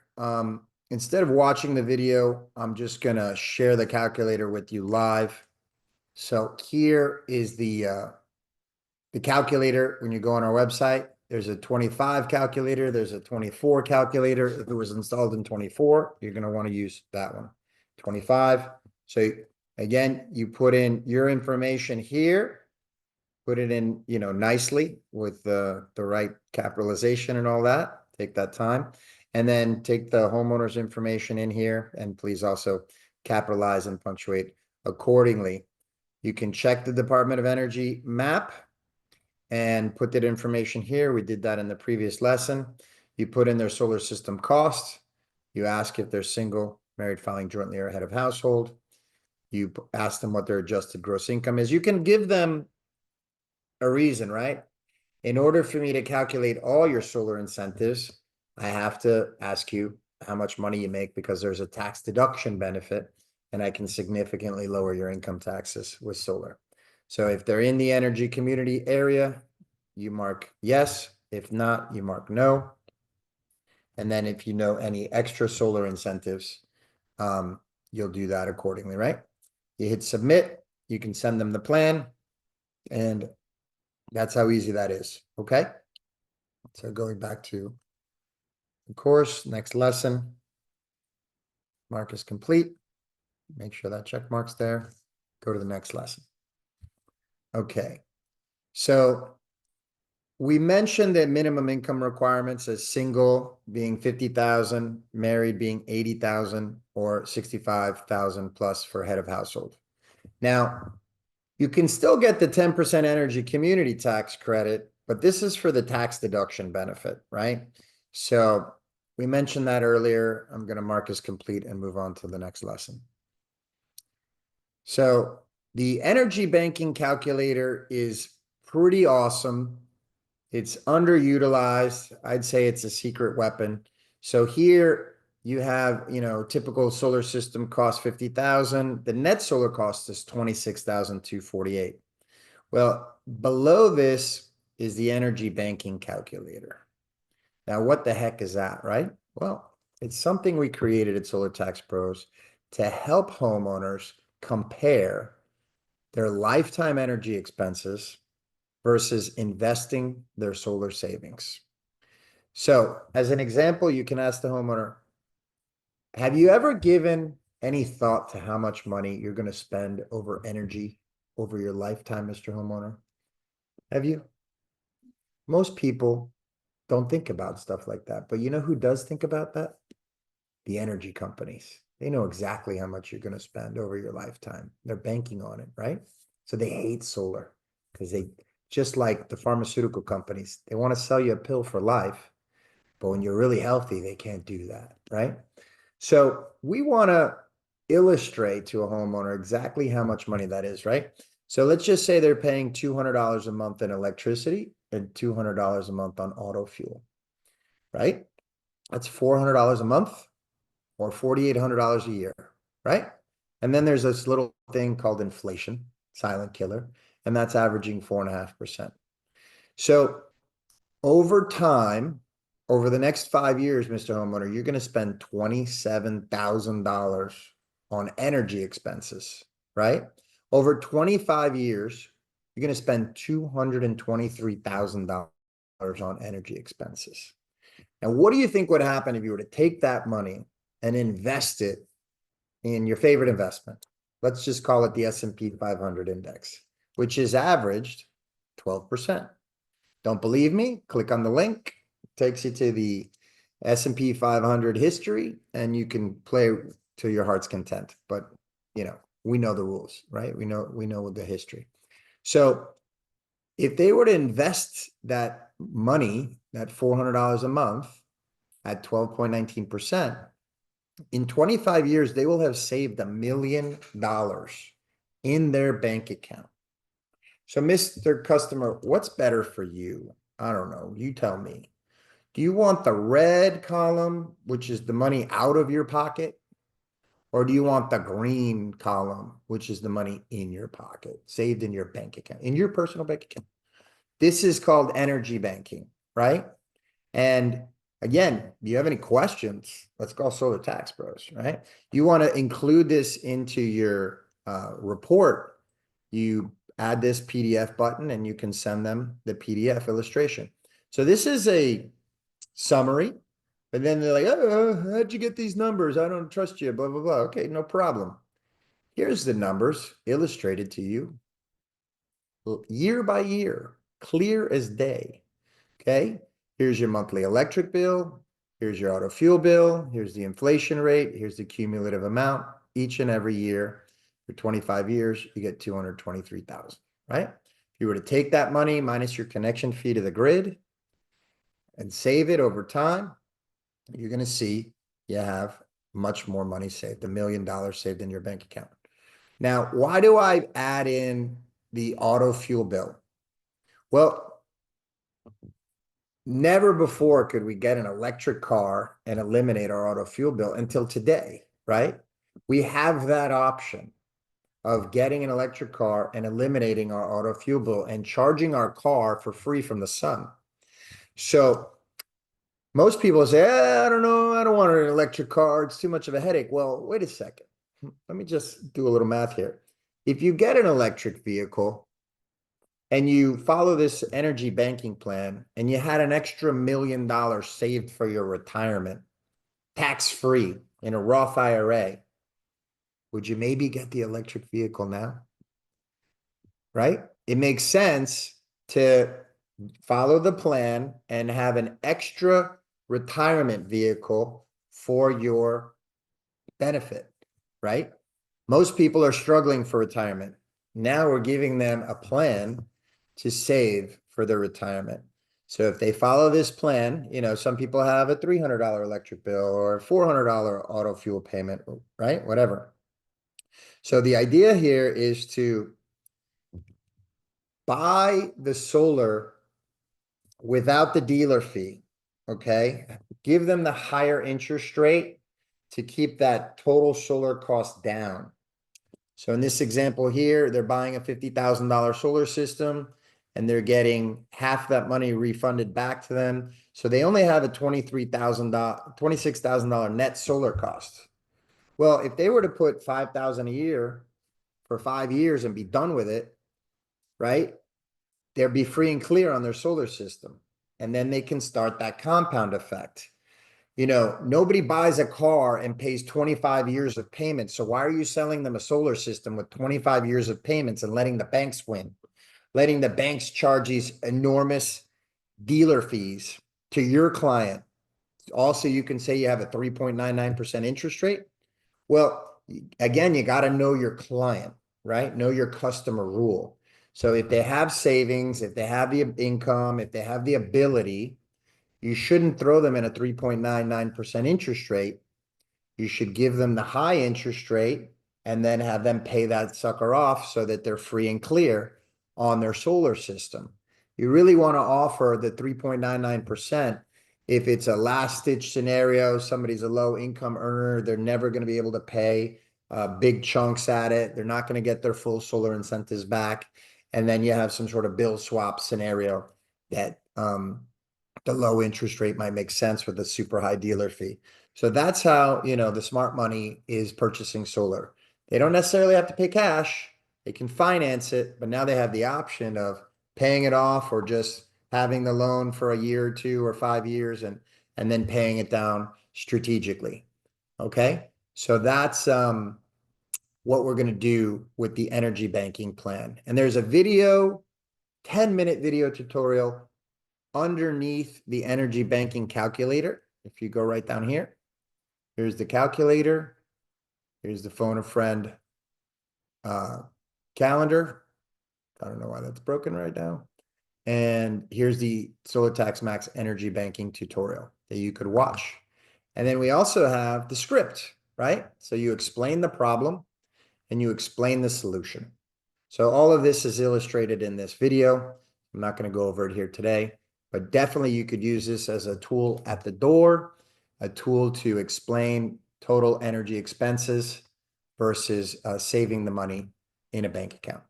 Instead of watching the video, I'm just gonna share the calculator with you live. So here is the calculator. When you go on our website, there's a 25 calculator, there's a 24 calculator. If it was installed in 24, you're gonna want to use that one. 25. So again, you put in your information here, put it in, nicely with the right capitalization and all that. Take that time. And then take the homeowner's information in here, and please also capitalize and punctuate accordingly. You can check the Department of Energy map and put that information here. We did that in the previous lesson. You put in their solar system cost. You ask if they're single, married, filing jointly, or head of household. You ask them what their adjusted gross income is. You can give them a reason, right? In order for me to calculate all your solar incentives, I have to ask you how much money you make, because there's a tax deduction benefit, and I can significantly lower your income taxes with solar. So if they're in the energy community area, you mark yes. If not, you mark no. And then if you know any extra solar incentives, you'll do that accordingly, right? You hit submit, you can send them the plan, and that's how easy that is, okay? So going back to the course, next lesson. Mark is complete. Make sure that check mark's there. Go to the next lesson. Okay, so we mentioned the minimum income requirements as single being 50,000, married being 80,000, or 65,000 plus for head of household. Now, you can still get the 10% energy community tax credit, but this is for the tax deduction benefit, right? So we mentioned that earlier. I'm going to mark as complete and move on to the next lesson. So the energy banking calculator is pretty awesome. It's underutilized. I'd say it's a secret weapon. So here you have, typical solar system cost 50,000. The net solar cost is 26,248. Well, below this is the energy banking calculator. Now, what the heck is that, right? Well, it's something we created at Solar Tax Pros to help homeowners compare their lifetime energy expenses versus investing their solar savings. So, as an example, you can ask the homeowner, have you ever given any thought to how much money you're going to spend over energy over your lifetime, Mr. Homeowner? Have you? Most people don't think about stuff like that, but you know who does think about that? The energy companies. They know exactly how much you're going to spend over your lifetime. They're banking on it, right? So they hate solar because they, just like the pharmaceutical companies, they want to sell you a pill for life, but when you're really healthy, they can't do that, right? So we want to illustrate to a homeowner exactly how much money that is, right? So let's just say they're paying $200 a month in electricity and $200 a month on auto fuel, right? That's $400 a month or $4,800 a year, right? And then there's this little thing called inflation, silent killer, and that's averaging 4.5%. So over time, over the next 5 years, Mr. Homeowner, you're going to spend $27,000 on energy expenses, right? Over 25 years, you're going to spend $223,000 on energy expenses. Now, what do you think would happen if you were to take that money and invest it in your favorite investment? Let's just call it the S&P 500 index, which is averaged 12%. Don't believe me? Click on the link. It takes you to the S&P 500 history, and you can play to your heart's content. But, we know the rules, right? We know the history. So if they were to invest that money, that $400 a month at 12.19%, in 25 years, they will have saved $1 million in their bank account. So, Mr. Customer, what's better for you? I don't know. You tell me. Do you want the red column, which is the money out of your pocket? Or do you want the green column, which is the money in your pocket, saved in your bank account, in your personal bank account? This is called energy banking, right? And again, do you have any questions? Let's call Solar Tax Pros, right? You want to include this into your report. You add this PDF button and you can send them the PDF illustration. So this is a summary, but then they're like, oh, how'd you get these numbers? I don't trust you, blah, blah, blah. Okay, no problem. Here's the numbers illustrated to you year by year, clear as day. Okay, here's your monthly electric bill. Here's your auto fuel bill. Here's the inflation rate. Here's the cumulative amount each and every year. For 25 years, you get 223,000, right? If you were to take that money minus your connection fee to the grid and save it over time, you're going to see you have much more money saved, $1 million saved in your bank account. Now, why do I add in the auto fuel bill? Well, never before could we get an electric car and eliminate our auto fuel bill until today, right? We have that option of getting an electric car and eliminating our auto fuel bill and charging our car for free from the sun. So most people say, I don't know, I don't want an electric car. It's too much of a headache. Well, wait a second. Let me just do a little math here. If you get an electric vehicle and you follow this energy banking plan and you had an extra $1 million saved for your retirement, tax-free in a Roth IRA, would you maybe get the electric vehicle now? Right? It makes sense to follow the plan and have an extra retirement vehicle for your benefit, right? Most people are struggling for retirement. Now we're giving them a plan to save for their retirement. So if they follow this plan, you know, some people have a $300 electric bill or a $400 auto fuel payment, right? Whatever. So the idea here is to buy the solar without the dealer fee, okay? Give them the higher interest rate to keep that total solar cost down. So in this example here, they're buying a $50,000 solar system and they're getting half that money refunded back to them. So they only have a $26,000 net solar cost. Well, if they were to put $5,000 a year for 5 years and be done with it, right? They'd be free and clear on their solar system. And then they can start that compound effect. You know, nobody buys a car and pays 25 years of payments. So why are you selling them a solar system with 25 years of payments and letting the banks win? Letting the banks charge these enormous dealer fees to your client. Also, you can say you have a 3.99% interest rate. Well, again, you got to know your client, right? Know your customer rule. So if they have savings, if they have the income, if they have the ability, you shouldn't throw them in a 3.99% interest rate. You should give them the high interest rate and then have them pay that sucker off so that they're free and clear on their solar system. You really want to offer the 3.99% if it's a last stitch scenario, somebody's a low income earner, they're never going to be able to pay big chunks at it. They're not going to get their full solar incentives back. And then you have some sort of bill swap scenario that the low interest rate might make sense with a super high dealer fee. So that's how, you know, the smart money is purchasing solar. They don't necessarily have to pay cash. They can finance it, but now they have the option of paying it off or just having the loan for a year or 2 or 5 years and then paying it down strategically. Okay. So that's what we're going to do with the energy banking plan. And there's a video, 10-minute video tutorial underneath the energy banking calculator. If you go right down here, here's the calculator. Here's the phone a friend calendar. I don't know why that's broken right now. And here's the Solar Tax Max energy banking tutorial that you could watch. And then we also have the script, right? So you explain the problem and you explain the solution. So all of this is illustrated in this video. I'm not going to go over it here today. but definitely you could use this as a tool at the door, a tool to explain total energy expenses versus saving the money in a bank account.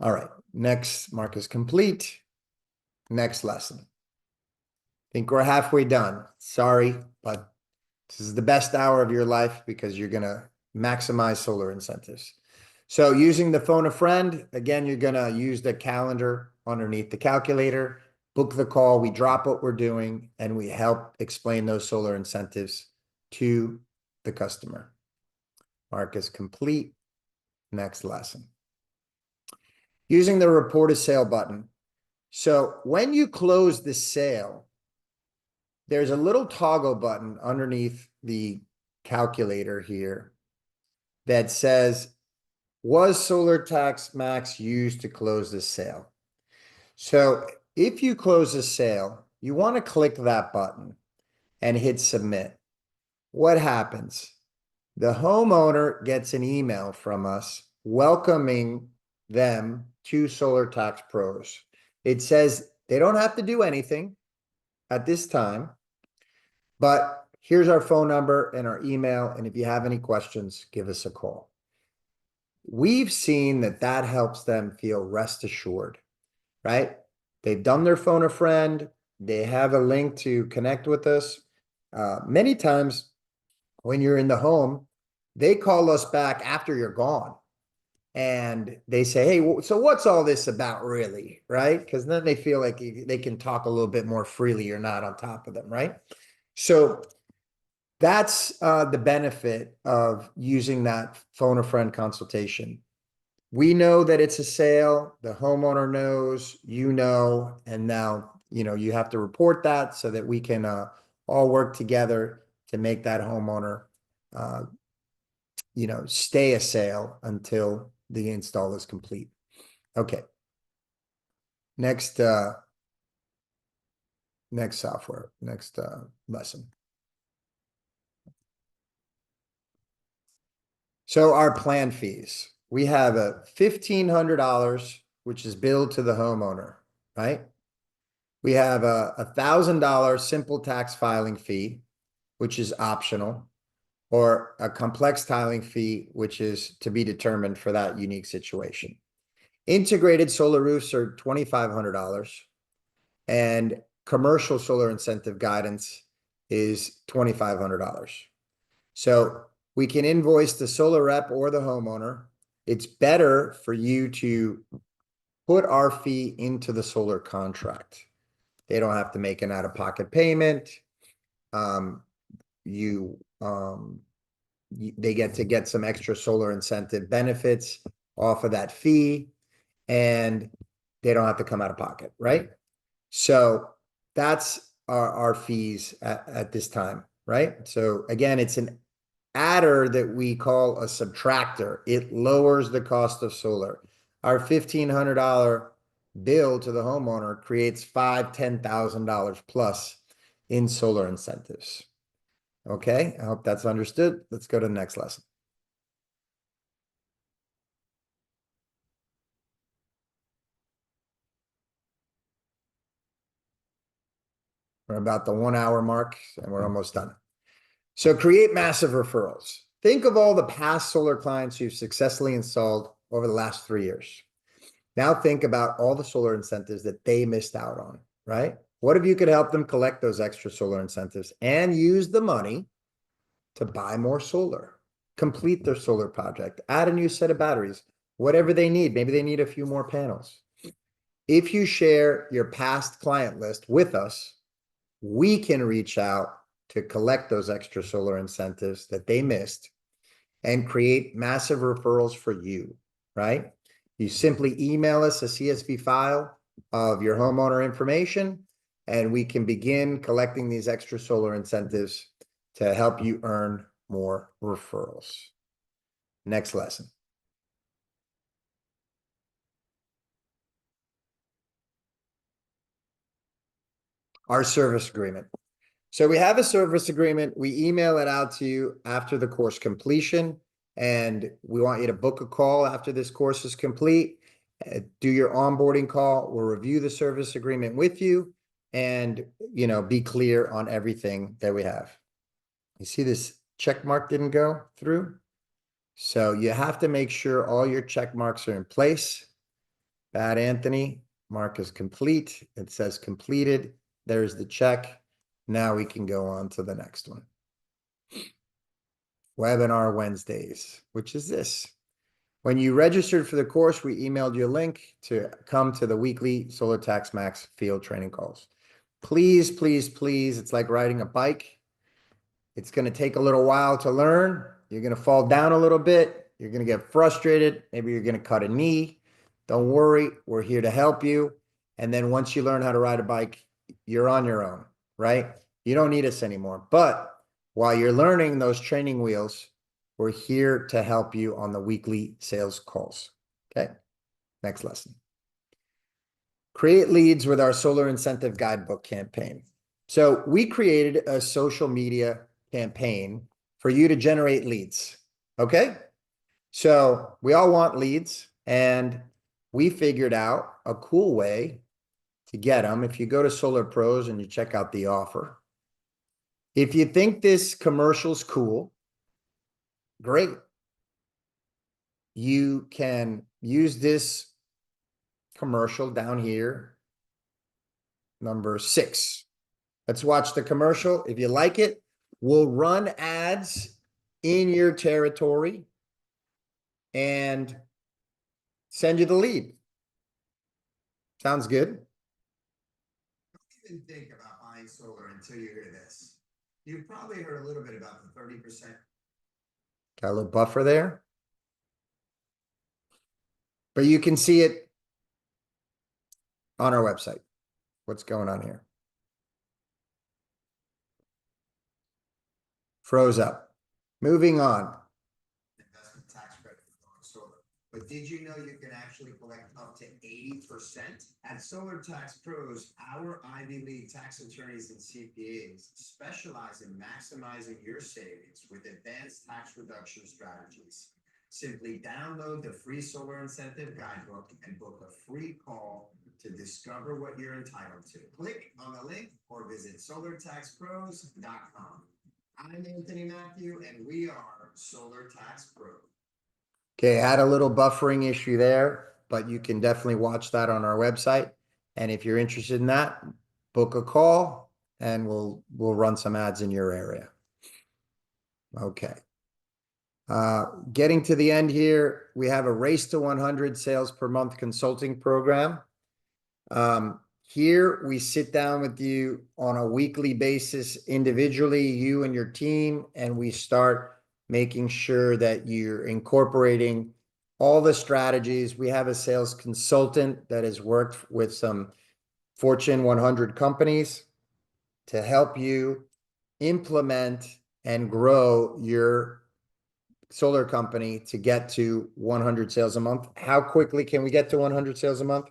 All right, next mark is complete. Next lesson. Think we're halfway done. Sorry, but this is the best hour of your life because you're going to maximize solar incentives. So using the phone a friend, again, you're going to use the calendar underneath the calculator, book the call, we drop what we're doing, and we help explain those solar incentives to the customer. Mark is complete. Next lesson. Using the report a sale button. So when you close the sale, there's a little toggle button underneath the calculator here that says, was Solar Tax Max used to close this sale? So if you close a sale, you want to click that button and hit submit. What happens? The homeowner gets an email from us welcoming them to Solar Tax Pros. It says they don't have to do anything at this time, but here's our phone number and our email. And if you have any questions, give us a call. We've seen that helps them feel rest assured, right? They've done their phone a friend. They have a link to connect with us. Many times when you're in the home, they call us back after you're gone. And they say, hey, so what's all this about really, right? Because then they feel like they can talk a little bit more freely. You're not on top of them, right? So that's the benefit of using that phone a friend consultation. We know that it's a sale, the homeowner knows, you know, and now, you have to report that so that we can all work together to make that homeowner, stay a sale until the install is complete. Okay. Next software, next lesson. So our plan fees, we have a $1,500, which is billed to the homeowner, right? We have a $1,000 simple tax filing fee, which is optional, or a complex tiling fee, which is to be determined for that unique situation. Integrated solar roofs are $2,500, and commercial solar incentive guidance is $2,500. So we can invoice the solar rep or the homeowner. It's better for you to put our fee into the solar contract. They don't have to make an out-of-pocket payment. They get some extra solar incentive benefits off of that fee, and they don't have to come out of pocket, right? So that's our fees at this time, right? So again, it's an adder that we call a subtractor. It lowers the cost of solar. Our $1,500 bill to the homeowner creates $5,000, $10,000 plus in solar incentives. Okay, I hope that's understood. Let's go to the next lesson. We're about the 1 hour mark and we're almost done. So create massive referrals. Think of all the past solar clients you've successfully installed over the last 3 years. Now think about all the solar incentives that they missed out on, right? What if you could help them collect those extra solar incentives and use the money to buy more solar, complete their solar project, add a new set of batteries, whatever they need. Maybe they need a few more panels. If you share your past client list with us, we can reach out to collect those extra solar incentives that they missed and create massive referrals for you, right? You simply email us a CSV file of your homeowner information, and we can begin collecting these extra solar incentives to help you earn more referrals. Next lesson. Our service agreement. So we have a service agreement. We email it out to you after the course completion, and we want you to book a call after this course is complete. do your onboarding call. We'll review the service agreement with you and, be clear on everything that we have. You see this check mark didn't go through? So you have to make sure all your check marks are in place. Bad Anthony, mark is complete. It says completed. There's the check. Now we can go on to the next one. Webinar Wednesdays, which is this. When you registered for the course, we emailed you a link to come to the weekly Solar Tax Max field training calls. Please, please, please, it's like riding a bike. It's going to take a little while to learn. You're going to fall down a little bit. You're going to get frustrated. Maybe you're going to cut a knee. Don't worry. We're here to help you. And then once you learn how to ride a bike, you're on your own, right? You don't need us anymore. But while you're learning those training wheels, we're here to help you on the weekly sales calls. Okay. Next lesson. Create leads with our solar incentive guidebook campaign. So we created a social media campaign for you to generate leads. Okay. So we all want leads, and we figured out a cool way to get them. If you go to Solar Pros and you check out the offer, if you think this commercial's cool, great. You can use this commercial down here, number 6. Let's watch the commercial. If you like it, we'll run ads in your territory and send you the lead. Sounds good? Don't even think about buying solar until you hear this. You've probably heard a little bit about the 30%. Got a little buffer there. But you can see it on our website. What's going on here? Froze up. Moving on. Investment tax credit for going solar. But did you know you can actually collect up to 80%? At Solar Tax Pros, our Ivy League tax attorneys and CPAs specialize in maximizing your savings with advanced tax reduction strategies. Simply download the free solar incentive guidebook and book a free call to discover what you're entitled to. Click on the link or visit solartaxpros.com. I'm Anthony Matthew, and we are Solar Tax Pros. Okay, I had a little buffering issue there, but you can definitely watch that on our website. And if you're interested in that, book a call and we'll run some ads in your area. Okay. Getting to the end here, we have a Race to 100 sales per month consulting program. Here we sit down with you on a weekly basis, individually, you and your team, and we start making sure that you're incorporating all the strategies. We have a sales consultant that has worked with some Fortune 100 companies to help you implement and grow your solar company to get to 100 sales a month. How quickly can we get to 100 sales a month?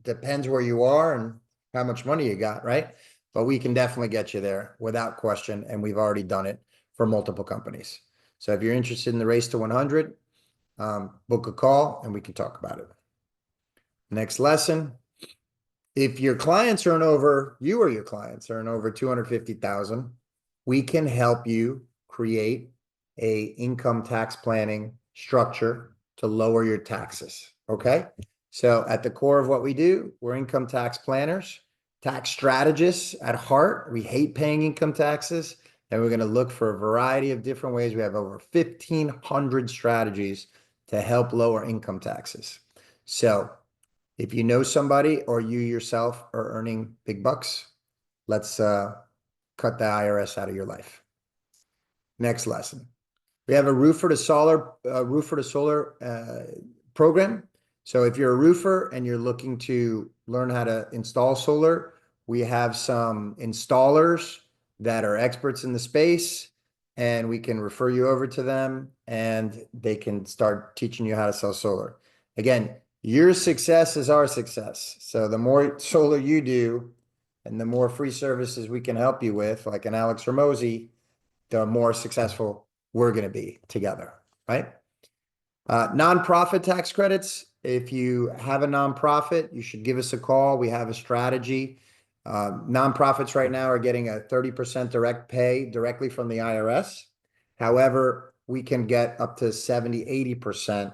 Depends where you are and how much money you got, right? But we can definitely get you there without question. And we've already done it for multiple companies. So if you're interested in the Race to 100, book a call and we can talk about it. Next lesson. If your clients earn over, you or your clients earn over 250,000, we can help you create a income tax planning structure to lower your taxes. Okay. So at the core of what we do, we're income tax planners, tax strategists at heart. We hate paying income taxes, and we're going to look for a variety of different ways. We have over 1,500 strategies to help lower income taxes. So if you know somebody or you yourself are earning big bucks, let's cut the IRS out of your life. Next lesson. We have a roofer to solar program. So if you're a roofer and you're looking to learn how to install solar, we have some installers that are experts in the space, and we can refer you over to them and they can start teaching you how to sell solar. Again, your success is our success. So the more solar you do and the more free services we can help you with, like an Alex Ramosi, the more successful we're going to be together, right? Nonprofit tax credits. If you have a nonprofit, you should give us a call. We have a strategy. Nonprofits right now are getting a 30% direct pay directly from the IRS. However, we can get up to 70, 80%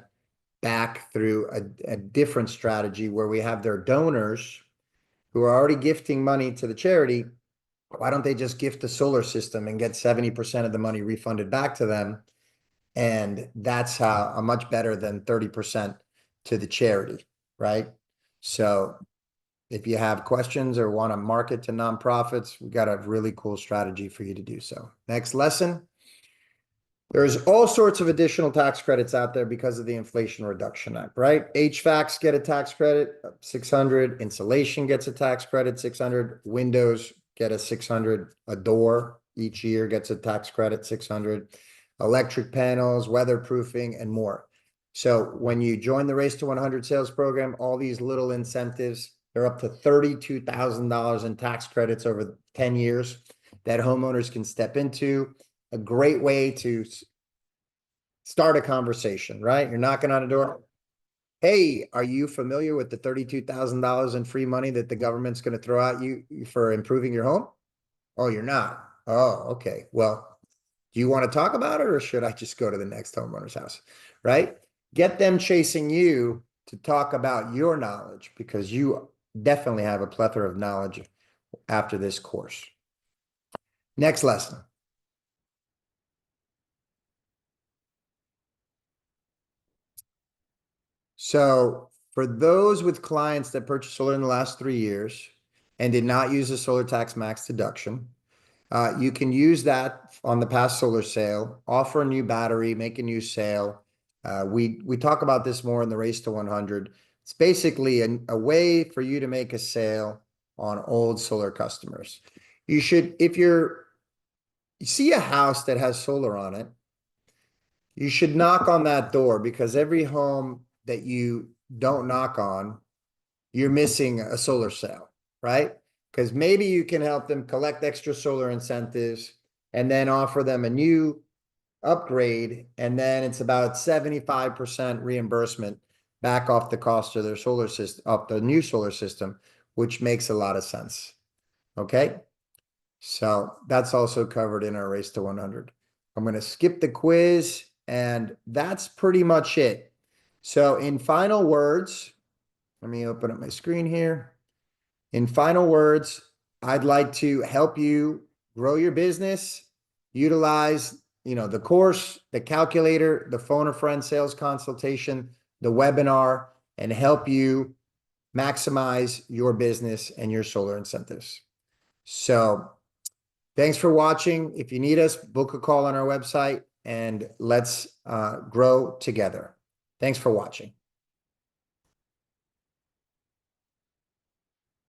back through a different strategy where we have their donors who are already gifting money to the charity. Why don't they just gift the solar system and get 70% of the money refunded back to them? And that's how much better than 30% to the charity, right? So if you have questions or want to market to nonprofits, we got a really cool strategy for you to do so. Next lesson. There's all sorts of additional tax credits out there because of the Inflation Reduction Act, right? HVACs get a tax credit, 600. Insulation gets a tax credit, 600. Windows get a 600. A door each year gets a tax credit, 600. Electric panels, weatherproofing, and more. So when you join the Race to 100 sales program, all these little incentives, they're up to $32,000 in tax credits over 10 years that homeowners can step into. A great way to start a conversation, right? You're knocking on a door. Hey, are you familiar with the $32,000 in free money that the government's going to throw at you for improving your home? Oh, you're not. Oh, okay. Well, do you want to talk about it, or should I just go to the next homeowner's house, right? Get them chasing you to talk about your knowledge, because you definitely have a plethora of knowledge after this course. Next lesson. So for those with clients that purchased solar in the last 3 years and did not use the solar tax max deduction, you can use that on the past solar sale, offer a new battery, make a new sale. We talk about this more in the Race to 100. It's basically a way for you to make a sale on old solar customers. You should, if you see a house that has solar on it, you should knock on that door, because every home that you don't knock on, you're missing a solar sale, right? Because maybe you can help them collect extra solar incentives and then offer them a new upgrade. And then it's about 75% reimbursement back off the cost of their solar system, of the new solar system, which makes a lot of sense. Okay. So that's also covered in our Race to 100. I'm going to skip the quiz, and that's pretty much it. So in final words, let me open up my screen here. In final words, I'd like to help you grow your business, utilize, the course, the calculator, the phone a friend sales consultation, the webinar, and help you maximize your business and your solar incentives. So thanks for watching. If you need us, book a call on our website, and let's grow together. Thanks for watching.